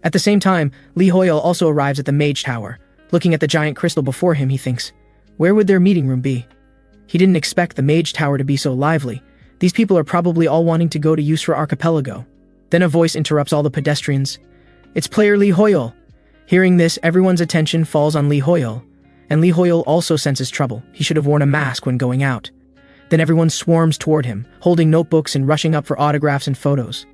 At the same time, Lee Hoyol also arrives at the Mage Tower. Looking at the giant crystal before him, he thinks, where would their meeting room be? He didn't expect the Mage Tower to be so lively. These people are probably all wanting to go to Usra Archipelago. Then a voice interrupts all the pedestrians. It's player Lee Hoyol. Hearing this, everyone's attention falls on Lee Hoyol. And Lee Hoyol also senses trouble. He should have worn a mask when going out. Then everyone swarms toward him, holding notebooks and rushing up for autographs and photos.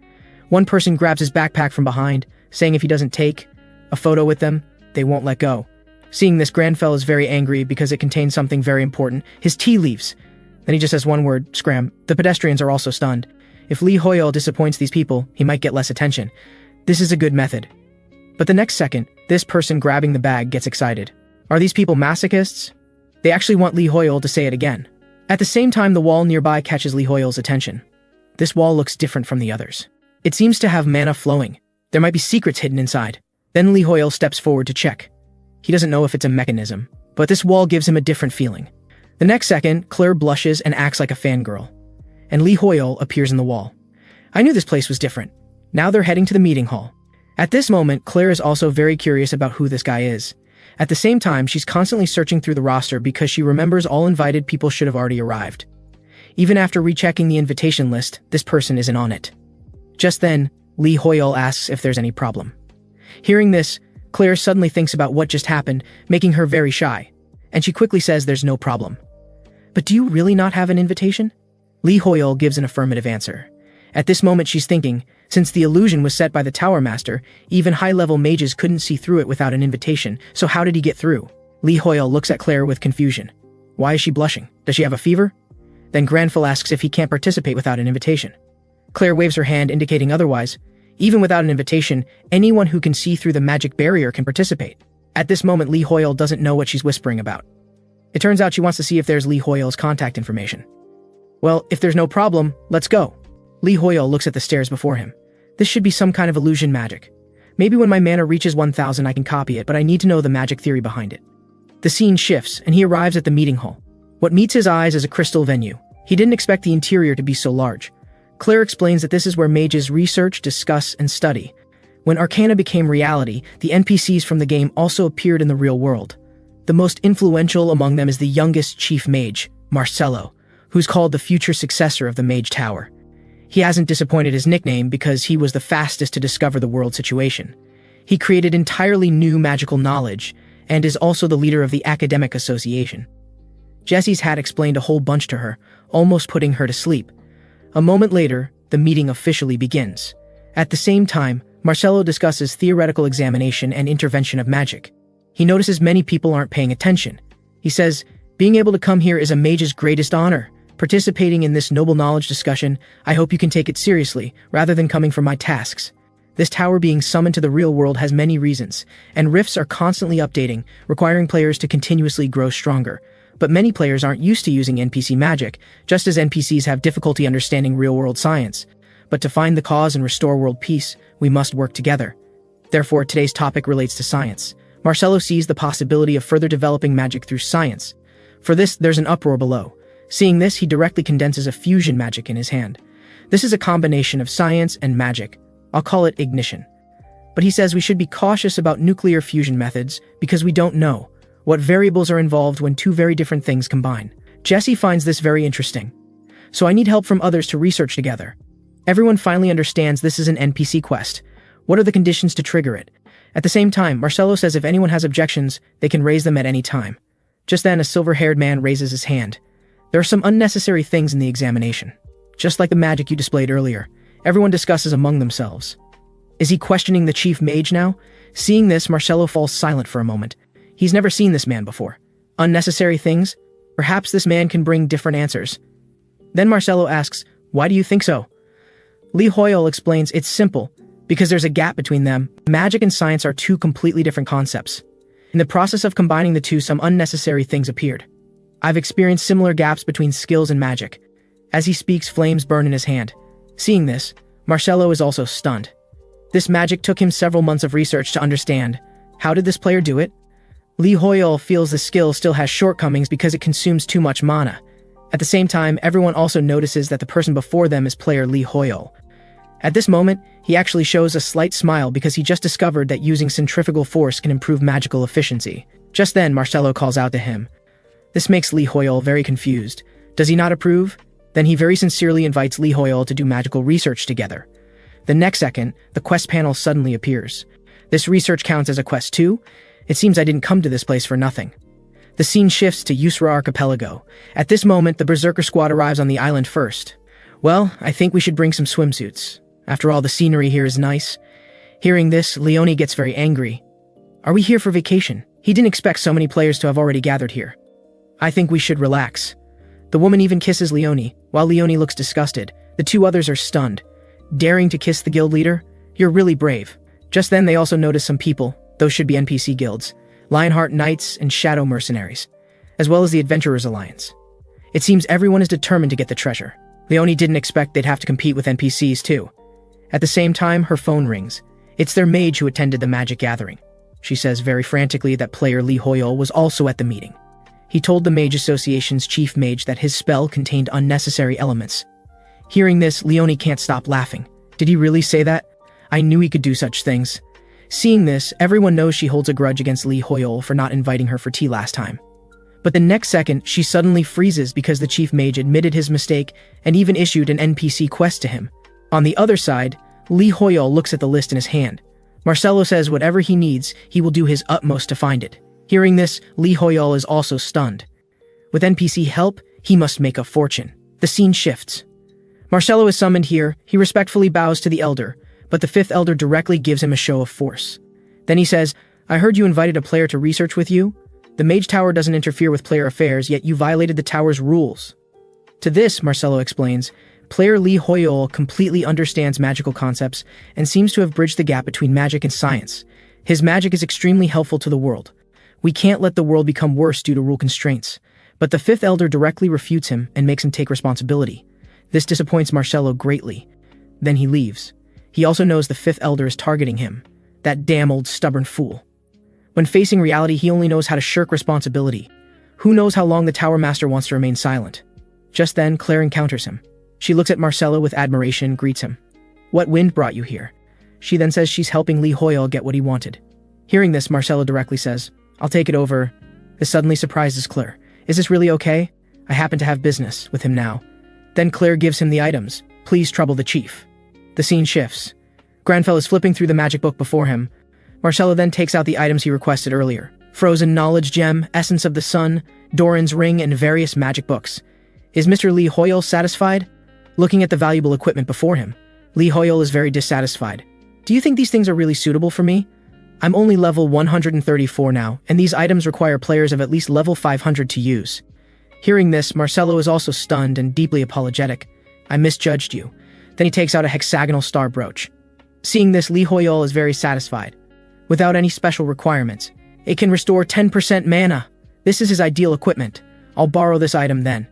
One person grabs his backpack from behind, saying if he doesn't take a photo with them, they won't let go. Seeing this, Granfell is very angry because it contains something very important, his tea leaves. Then he just says one word, scram. The pedestrians are also stunned. If Lee Hoyol disappoints these people, he might get less attention. This is a good method. But the next second, this person grabbing the bag gets excited. Are these people masochists? They actually want Lee Hoyol to say it again. At the same time, the wall nearby catches Lee Hoyol's attention. This wall looks different from the others. It seems to have mana flowing. There might be secrets hidden inside. Then Lee Hoyol steps forward to check. He doesn't know if it's a mechanism, but this wall gives him a different feeling. The next second, Claire blushes and acts like a fangirl. And Lee Hoyol appears in the wall. I knew this place was different. Now they're heading to the meeting hall. At this moment, Claire is also very curious about who this guy is. At the same time, she's constantly searching through the roster because she remembers all invited people should have already arrived. Even after rechecking the invitation list, this person isn't on it. Just then, Lee Hoyol asks if there's any problem. Hearing this, Claire suddenly thinks about what just happened, making her very shy. And she quickly says there's no problem. But do you really not have an invitation? Lee Hoyol gives an affirmative answer. At this moment she's thinking, since the illusion was set by the Tower Master, even high-level mages couldn't see through it without an invitation, so how did he get through? Lee Hoyol looks at Claire with confusion. Why is she blushing? Does she have a fever? Then Granfell asks if he can't participate without an invitation. Claire waves her hand indicating otherwise. Even without an invitation, anyone who can see through the magic barrier can participate. At this moment, Lee Hoyol doesn't know what she's whispering about. It turns out she wants to see if there's Lee Hoyol's contact information. Well, if there's no problem, let's go. Lee Hoyol looks at the stairs before him. This should be some kind of illusion magic. Maybe when my mana reaches 1000 I can copy it, but I need to know the magic theory behind it. The scene shifts, and he arrives at the meeting hall. What meets his eyes is a crystal venue. He didn't expect the interior to be so large. Claire explains that this is where mages research, discuss, and study. When Arcana became reality, the NPCs from the game also appeared in the real world. The most influential among them is the youngest chief mage, Marcello, who's called the future successor of the Mage Tower. He hasn't disappointed his nickname because he was the fastest to discover the world situation. He created entirely new magical knowledge, and is also the leader of the Academic Association. Jessie's had explained a whole bunch to her, almost putting her to sleep. A moment later, the meeting officially begins. At the same time, Marcello discusses theoretical examination and intervention of magic. He notices many people aren't paying attention. He says, being able to come here is a mage's greatest honor. Participating in this noble knowledge discussion, I hope you can take it seriously, rather than coming for my tasks. This tower being summoned to the real world has many reasons, and rifts are constantly updating, requiring players to continuously grow stronger. But many players aren't used to using NPC magic, just as NPCs have difficulty understanding real-world science. But to find the cause and restore world peace, we must work together. Therefore, today's topic relates to science. Marcelo sees the possibility of further developing magic through science. For this, there's an uproar below. Seeing this, he directly condenses a fusion magic in his hand. This is a combination of science and magic. I'll call it ignition. But he says we should be cautious about nuclear fusion methods because we don't know what variables are involved when two very different things combine. Jesse finds this very interesting. So I need help from others to research together. Everyone finally understands this is an NPC quest. What are the conditions to trigger it? At the same time, Marcelo says if anyone has objections, they can raise them at any time. Just then, a silver-haired man raises his hand. There are some unnecessary things in the examination. Just like the magic you displayed earlier, everyone discusses among themselves. Is he questioning the chief mage now? Seeing this, Marcelo falls silent for a moment. He's never seen this man before. Unnecessary things? Perhaps this man can bring different answers. Then Marcelo asks, why do you think so? Li Hoyol explains it's simple, because there's a gap between them. Magic and science are two completely different concepts. In the process of combining the two, some unnecessary things appeared. I've experienced similar gaps between skills and magic. As he speaks, flames burn in his hand. Seeing this, Marcelo is also stunned. This magic took him several months of research to understand. How did this player do it? Li Hoyol feels the skill still has shortcomings because it consumes too much mana. At the same time, everyone also notices that the person before them is player Li Hoyol. At this moment, he actually shows a slight smile because he just discovered that using centrifugal force can improve magical efficiency. Just then, Marcelo calls out to him. This makes Li Hoyol very confused. Does he not approve? Then he very sincerely invites Li Hoyol to do magical research together. The next second, the quest panel suddenly appears. This research counts as a quest too? It seems I didn't come to this place for nothing. The scene shifts to Yusra Archipelago. At this moment, the Berserker squad arrives on the island first. Well, I think we should bring some swimsuits. After all, the scenery here is nice. Hearing this, Leone gets very angry. Are we here for vacation? He didn't expect so many players to have already gathered here. I think we should relax. The woman even kisses Leone. While Leone looks disgusted, the two others are stunned. Daring to kiss the guild leader? You're really brave. Just then they also notice some people. Those should be NPC guilds. Lionheart Knights and Shadow Mercenaries, as well as the Adventurers Alliance. It seems everyone is determined to get the treasure. Leone didn't expect they'd have to compete with NPCs too. At the same time, her phone rings. It's their mage who attended the magic gathering. She says very frantically that player Li Hoyol was also at the meeting. He told the Mage Association's chief mage that his spell contained unnecessary elements. Hearing this, Leone can't stop laughing. Did he really say that? I knew he could do such things. Seeing this, everyone knows she holds a grudge against Li Hoyol for not inviting her for tea last time. But the next second, she suddenly freezes because the chief mage admitted his mistake and even issued an NPC quest to him. On the other side, Li Hoyol looks at the list in his hand. Marcelo says whatever he needs, he will do his utmost to find it. Hearing this, Li Hoyol is also stunned. With NPC help, he must make a fortune. The scene shifts. Marcelo is summoned here. He respectfully bows to the elder, but the fifth elder directly gives him a show of force. Then he says, I heard you invited a player to research with you. The Mage Tower doesn't interfere with player affairs, yet you violated the tower's rules. To this, Marcelo explains, player Li Hoyol completely understands magical concepts and seems to have bridged the gap between magic and science. His magic is extremely helpful to the world. We can't let the world become worse due to rule constraints. But the fifth elder directly refutes him and makes him take responsibility. This disappoints Marcelo greatly. Then he leaves. He also knows the fifth elder is targeting him. That damn old stubborn fool. When facing reality, he only knows how to shirk responsibility. Who knows how long the Tower Master wants to remain silent. Just then, Claire encounters him. She looks at Marcelo with admiration and greets him. What wind brought you here? She then says she's helping Li Hoyol get what he wanted. Hearing this, Marcelo directly says, I'll take it over. This suddenly surprises Claire. Is this really okay? I happen to have business with him now. Then Claire gives him the items. Please trouble the chief. The scene shifts. Granfell is flipping through the magic book before him. Marcelo then takes out the items he requested earlier. Frozen Knowledge Gem, Essence of the Sun, Doran's Ring, and various magic books. Is Mr. Li Hoyol satisfied? Looking at the valuable equipment before him, Li Hoyol is very dissatisfied. Do you think these things are really suitable for me? I'm only level 134 now, and these items require players of at least level 500 to use. Hearing this, Marcelo is also stunned and deeply apologetic. I misjudged you. Then he takes out a hexagonal star brooch. Seeing this, Lee Hoyol is very satisfied. Without any special requirements, it can restore 10% mana. This is his ideal equipment. I'll borrow this item then.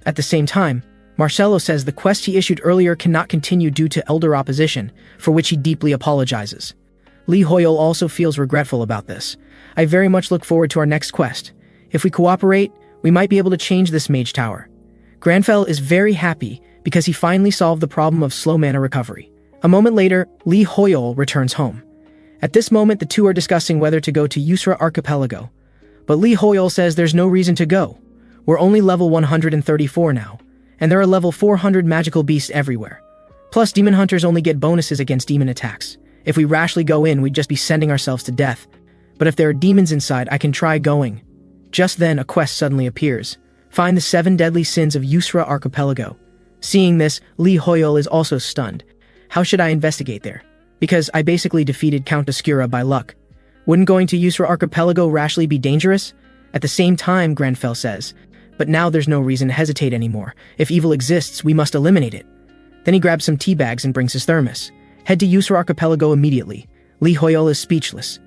At the same time, Marcelo says the quest he issued earlier cannot continue due to elder opposition, for which he deeply apologizes. Lee Hoyol also feels regretful about this. I very much look forward to our next quest. If we cooperate, we might be able to change this mage tower. Granfell is very happy because he finally solved the problem of slow mana recovery. A moment later, Lee Hoyol returns home. At this moment, the two are discussing whether to go to Yusra Archipelago. But Lee Hoyol says there's no reason to go. We're only level 134 now, and there are level 400 magical beasts everywhere. Plus, demon hunters only get bonuses against demon attacks. If we rashly go in, we'd just be sending ourselves to death. But if there are demons inside, I can try going. Just then, a quest suddenly appears. Find the 7 deadly sins of Yusra Archipelago. Seeing this, Lee Hoyol is also stunned. How should I investigate there? Because I basically defeated Count Oscura by luck. Wouldn't going to Yusra Archipelago rashly be dangerous? At the same time, Granfell says, but now there's no reason to hesitate anymore. If evil exists, we must eliminate it. Then he grabs some tea bags and brings his thermos. Head to Yusra Archipelago immediately. Lee Hoyol is speechless.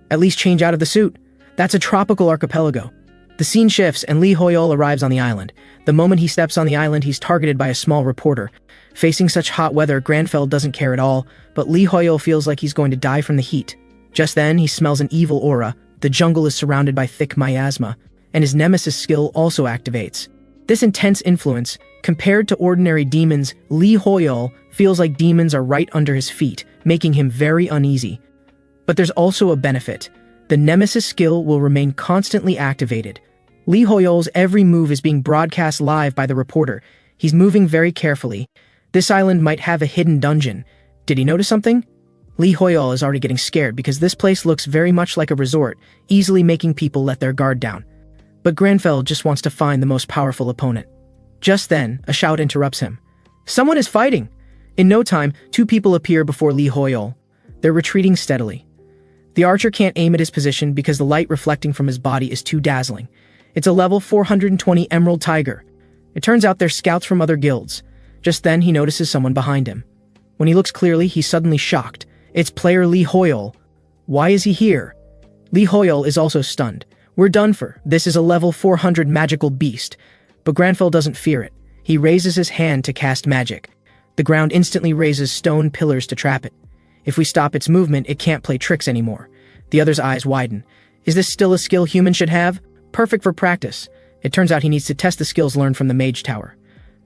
At least change out of the suit. That's a tropical archipelago. The scene shifts and Lee Hoyol arrives on the island. The moment he steps on the island, he's targeted by a small reporter. Facing such hot weather, Granfell doesn't care at all, but Lee Hoyol feels like he's going to die from the heat. Just then, he smells an evil aura. The jungle is surrounded by thick miasma, and his nemesis skill also activates. This intense influence, compared to ordinary demons, Lee Hoyol feels like demons are right under his feet, making him very uneasy. But there's also a benefit. The nemesis skill will remain constantly activated. Lee Hoyol's every move is being broadcast live by the reporter. He's moving very carefully. This island might have a hidden dungeon. Did he notice something? Lee Hoyol is already getting scared because this place looks very much like a resort, easily making people let their guard down. But Granfell just wants to find the most powerful opponent. Just then, a shout interrupts him. Someone is fighting! In no time, 2 people appear before Lee Hoyol. They're retreating steadily. The archer can't aim at his position because the light reflecting from his body is too dazzling. It's a level 420 Emerald Tiger. It turns out they're scouts from other guilds. Just then, he notices someone behind him. When he looks clearly, he's suddenly shocked. It's player Lee Hoyol. Why is he here? Lee Hoyol is also stunned. We're done for. This is a level 400 magical beast. But Granfell doesn't fear it. He raises his hand to cast magic. The ground instantly raises stone pillars to trap it. If we stop its movement, it can't play tricks anymore. The other's eyes widen. Is this still a skill humans should have? Perfect for practice. It turns out he needs to test the skills learned from the mage tower.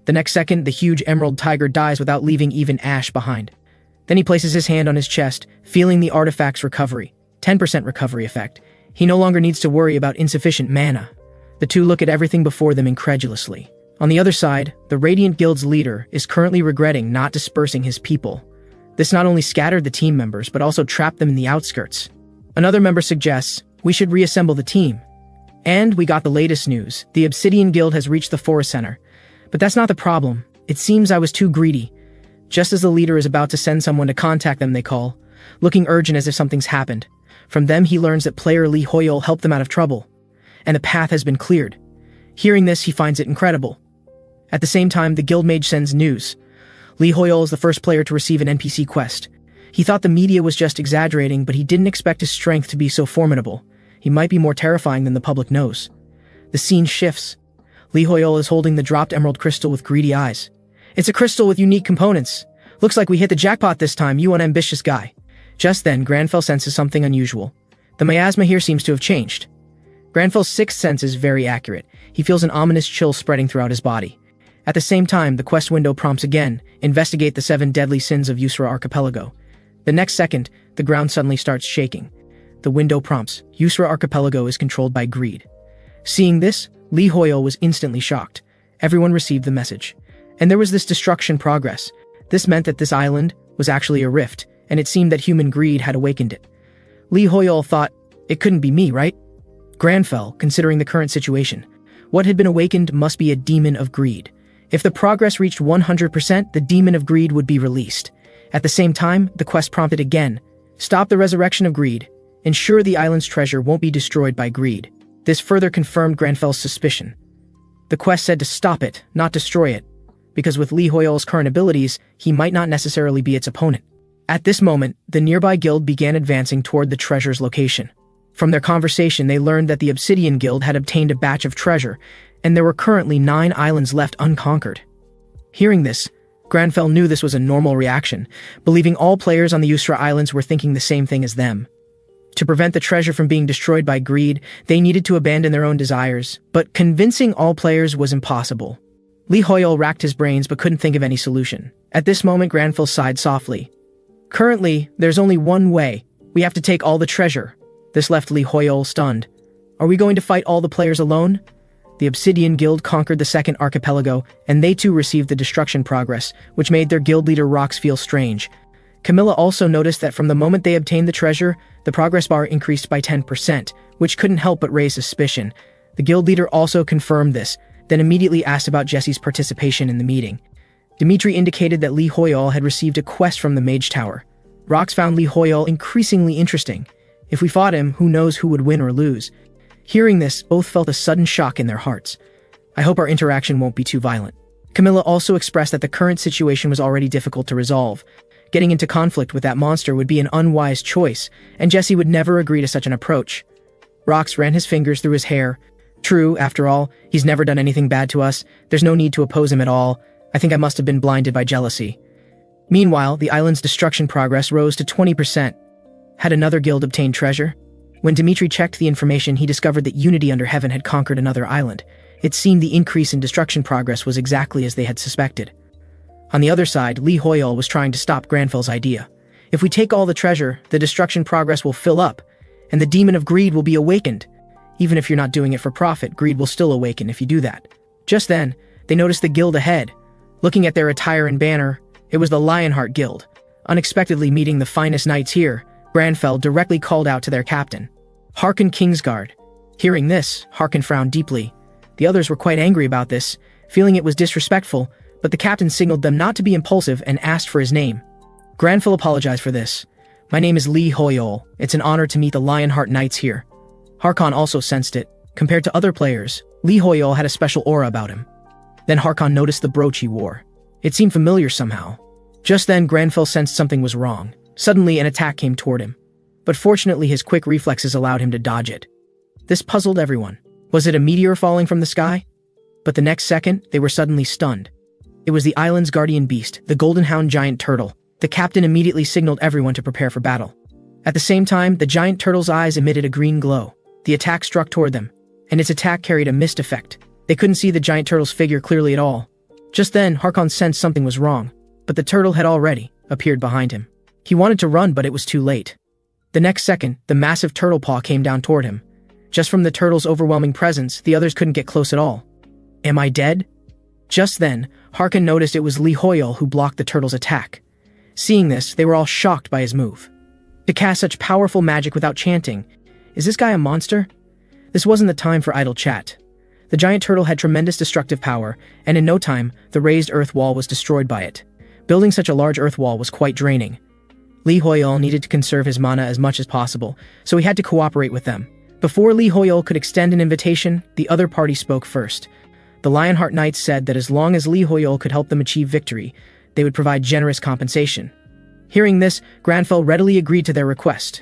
The next second, the huge emerald tiger dies without leaving even ash behind. Then he places his hand on his chest, feeling the artifact's recovery. 10% recovery effect. He no longer needs to worry about insufficient mana. The two look at everything before them incredulously. On the other side, the Radiant Guild's leader is currently regretting not dispersing his people. This not only scattered the team members, but also trapped them in the outskirts. Another member suggests, we should reassemble the team. And we got the latest news. The Obsidian Guild has reached the Forest Center. But that's not the problem. It seems I was too greedy. Just as the leader is about to send someone to contact them, they call, looking urgent as if something's happened. From them, he learns that player Lee Hoyol helped them out of trouble, and the path has been cleared. Hearing this, he finds it incredible. At the same time, the guild mage sends news. Lee Hoyol is the first player to receive an NPC quest. He thought the media was just exaggerating, but he didn't expect his strength to be so formidable. He might be more terrifying than the public knows. The scene shifts. Lee Hoyol is holding the dropped emerald crystal with greedy eyes. It's a crystal with unique components. Looks like we hit the jackpot this time, you unambitious guy. Just then, Granfell senses something unusual. The miasma here seems to have changed. Granfell's sixth sense is very accurate. He feels an ominous chill spreading throughout his body. At the same time, the quest window prompts again, investigate the 7 deadly sins of Yusra Archipelago. The next second, the ground suddenly starts shaking. The window prompts, Yusra Archipelago is controlled by greed. Seeing this, Lee Hoyol was instantly shocked. Everyone received the message. And there was this destruction progress. This meant that this island was actually a rift, and it seemed that human greed had awakened it. Lee Hoyol thought, it couldn't be me, right? Granfell, considering the current situation, what had been awakened must be a demon of greed. If the progress reached 100%, the demon of greed would be released. At the same time, the quest prompted again, stop the resurrection of greed. Ensure the island's treasure won't be destroyed by greed. This further confirmed Granfell's suspicion. The quest said to stop it, not destroy it, because with Lee Hoyol's current abilities, he might not necessarily be its opponent. At this moment, the nearby guild began advancing toward the treasure's location. From their conversation, they learned that the Obsidian Guild had obtained a batch of treasure, and there were currently 9 islands left unconquered. Hearing this, Granfell knew this was a normal reaction, believing all players on the Ustra Islands were thinking the same thing as them. To prevent the treasure from being destroyed by greed, they needed to abandon their own desires, but convincing all players was impossible. Li Hoyol racked his brains but couldn't think of any solution. At this moment, Granfell sighed softly. Currently, there's only one way. We have to take all the treasure. This left Li Hoyol stunned. Are we going to fight all the players alone? The Obsidian Guild conquered the second archipelago, and they too received the destruction progress, which made their guild leader Rox feel strange. Camilla also noticed that from the moment they obtained the treasure, the progress bar increased by 10%, which couldn't help but raise suspicion. The guild leader also confirmed this, then immediately asked about Jesse's participation in the meeting. Dimitri indicated that Li Hoyol had received a quest from the Mage Tower. Rox found Li Hoyol increasingly interesting. If we fought him, who knows who would win or lose. Hearing this, both felt a sudden shock in their hearts. I hope our interaction won't be too violent. Camilla also expressed that the current situation was already difficult to resolve. Getting into conflict with that monster would be an unwise choice, and Jesse would never agree to such an approach. Rox ran his fingers through his hair. True, after all, he's never done anything bad to us. There's no need to oppose him at all. I think I must have been blinded by jealousy. Meanwhile, the island's destruction progress rose to 20%. Had another guild obtained treasure? When Dimitri checked the information, he discovered that Unity Under Heaven had conquered another island. It seemed the increase in destruction progress was exactly as they had suspected. On the other side, Li Hoyol was trying to stop Granfell's idea. If we take all the treasure, the destruction progress will fill up, and the demon of greed will be awakened. Even if you're not doing it for profit, greed will still awaken if you do that. Just then, they noticed the guild ahead. Looking at their attire and banner, it was the Lionheart Guild. Unexpectedly meeting the finest knights here, Granfell directly called out to their captain. Harkin Kingsguard. Hearing this, Harkin frowned deeply. The others were quite angry about this, feeling it was disrespectful, but the captain signaled them not to be impulsive and asked for his name. Granfell apologized for this. My name is Li Hoyol. It's an honor to meet the Lionheart Knights here. Harkon also sensed it. Compared to other players, Li Hoyol had a special aura about him. Then Harkon noticed the brooch he wore. It seemed familiar somehow. Just then, Granfell sensed something was wrong. Suddenly, an attack came toward him. But fortunately, his quick reflexes allowed him to dodge it. This puzzled everyone. Was it a meteor falling from the sky? But the next second, they were suddenly stunned. It was the island's guardian beast, the Golden Hound giant turtle. The captain immediately signaled everyone to prepare for battle. At the same time, the giant turtle's eyes emitted a green glow. The attack struck toward them, and its attack carried a mist effect. They couldn't see the giant turtle's figure clearly at all. Just then, Harkon sensed something was wrong, but the turtle had already appeared behind him. He wanted to run, but it was too late. The next second, the massive turtle paw came down toward him. Just from the turtle's overwhelming presence, the others couldn't get close at all. Am I dead? Just then, Harkon noticed it was Li Hoyol who blocked the turtle's attack. Seeing this, they were all shocked by his move. To cast such powerful magic without chanting, is this guy a monster? This wasn't the time for idle chat. The giant turtle had tremendous destructive power, and in no time, the raised earth wall was destroyed by it. Building such a large earth wall was quite draining. Li Hoyol needed to conserve his mana as much as possible, so he had to cooperate with them. Before Li Hoyol could extend an invitation, the other party spoke first. The Lionheart Knights said that as long as Li Hoyol could help them achieve victory, they would provide generous compensation. Hearing this, Granfell readily agreed to their request.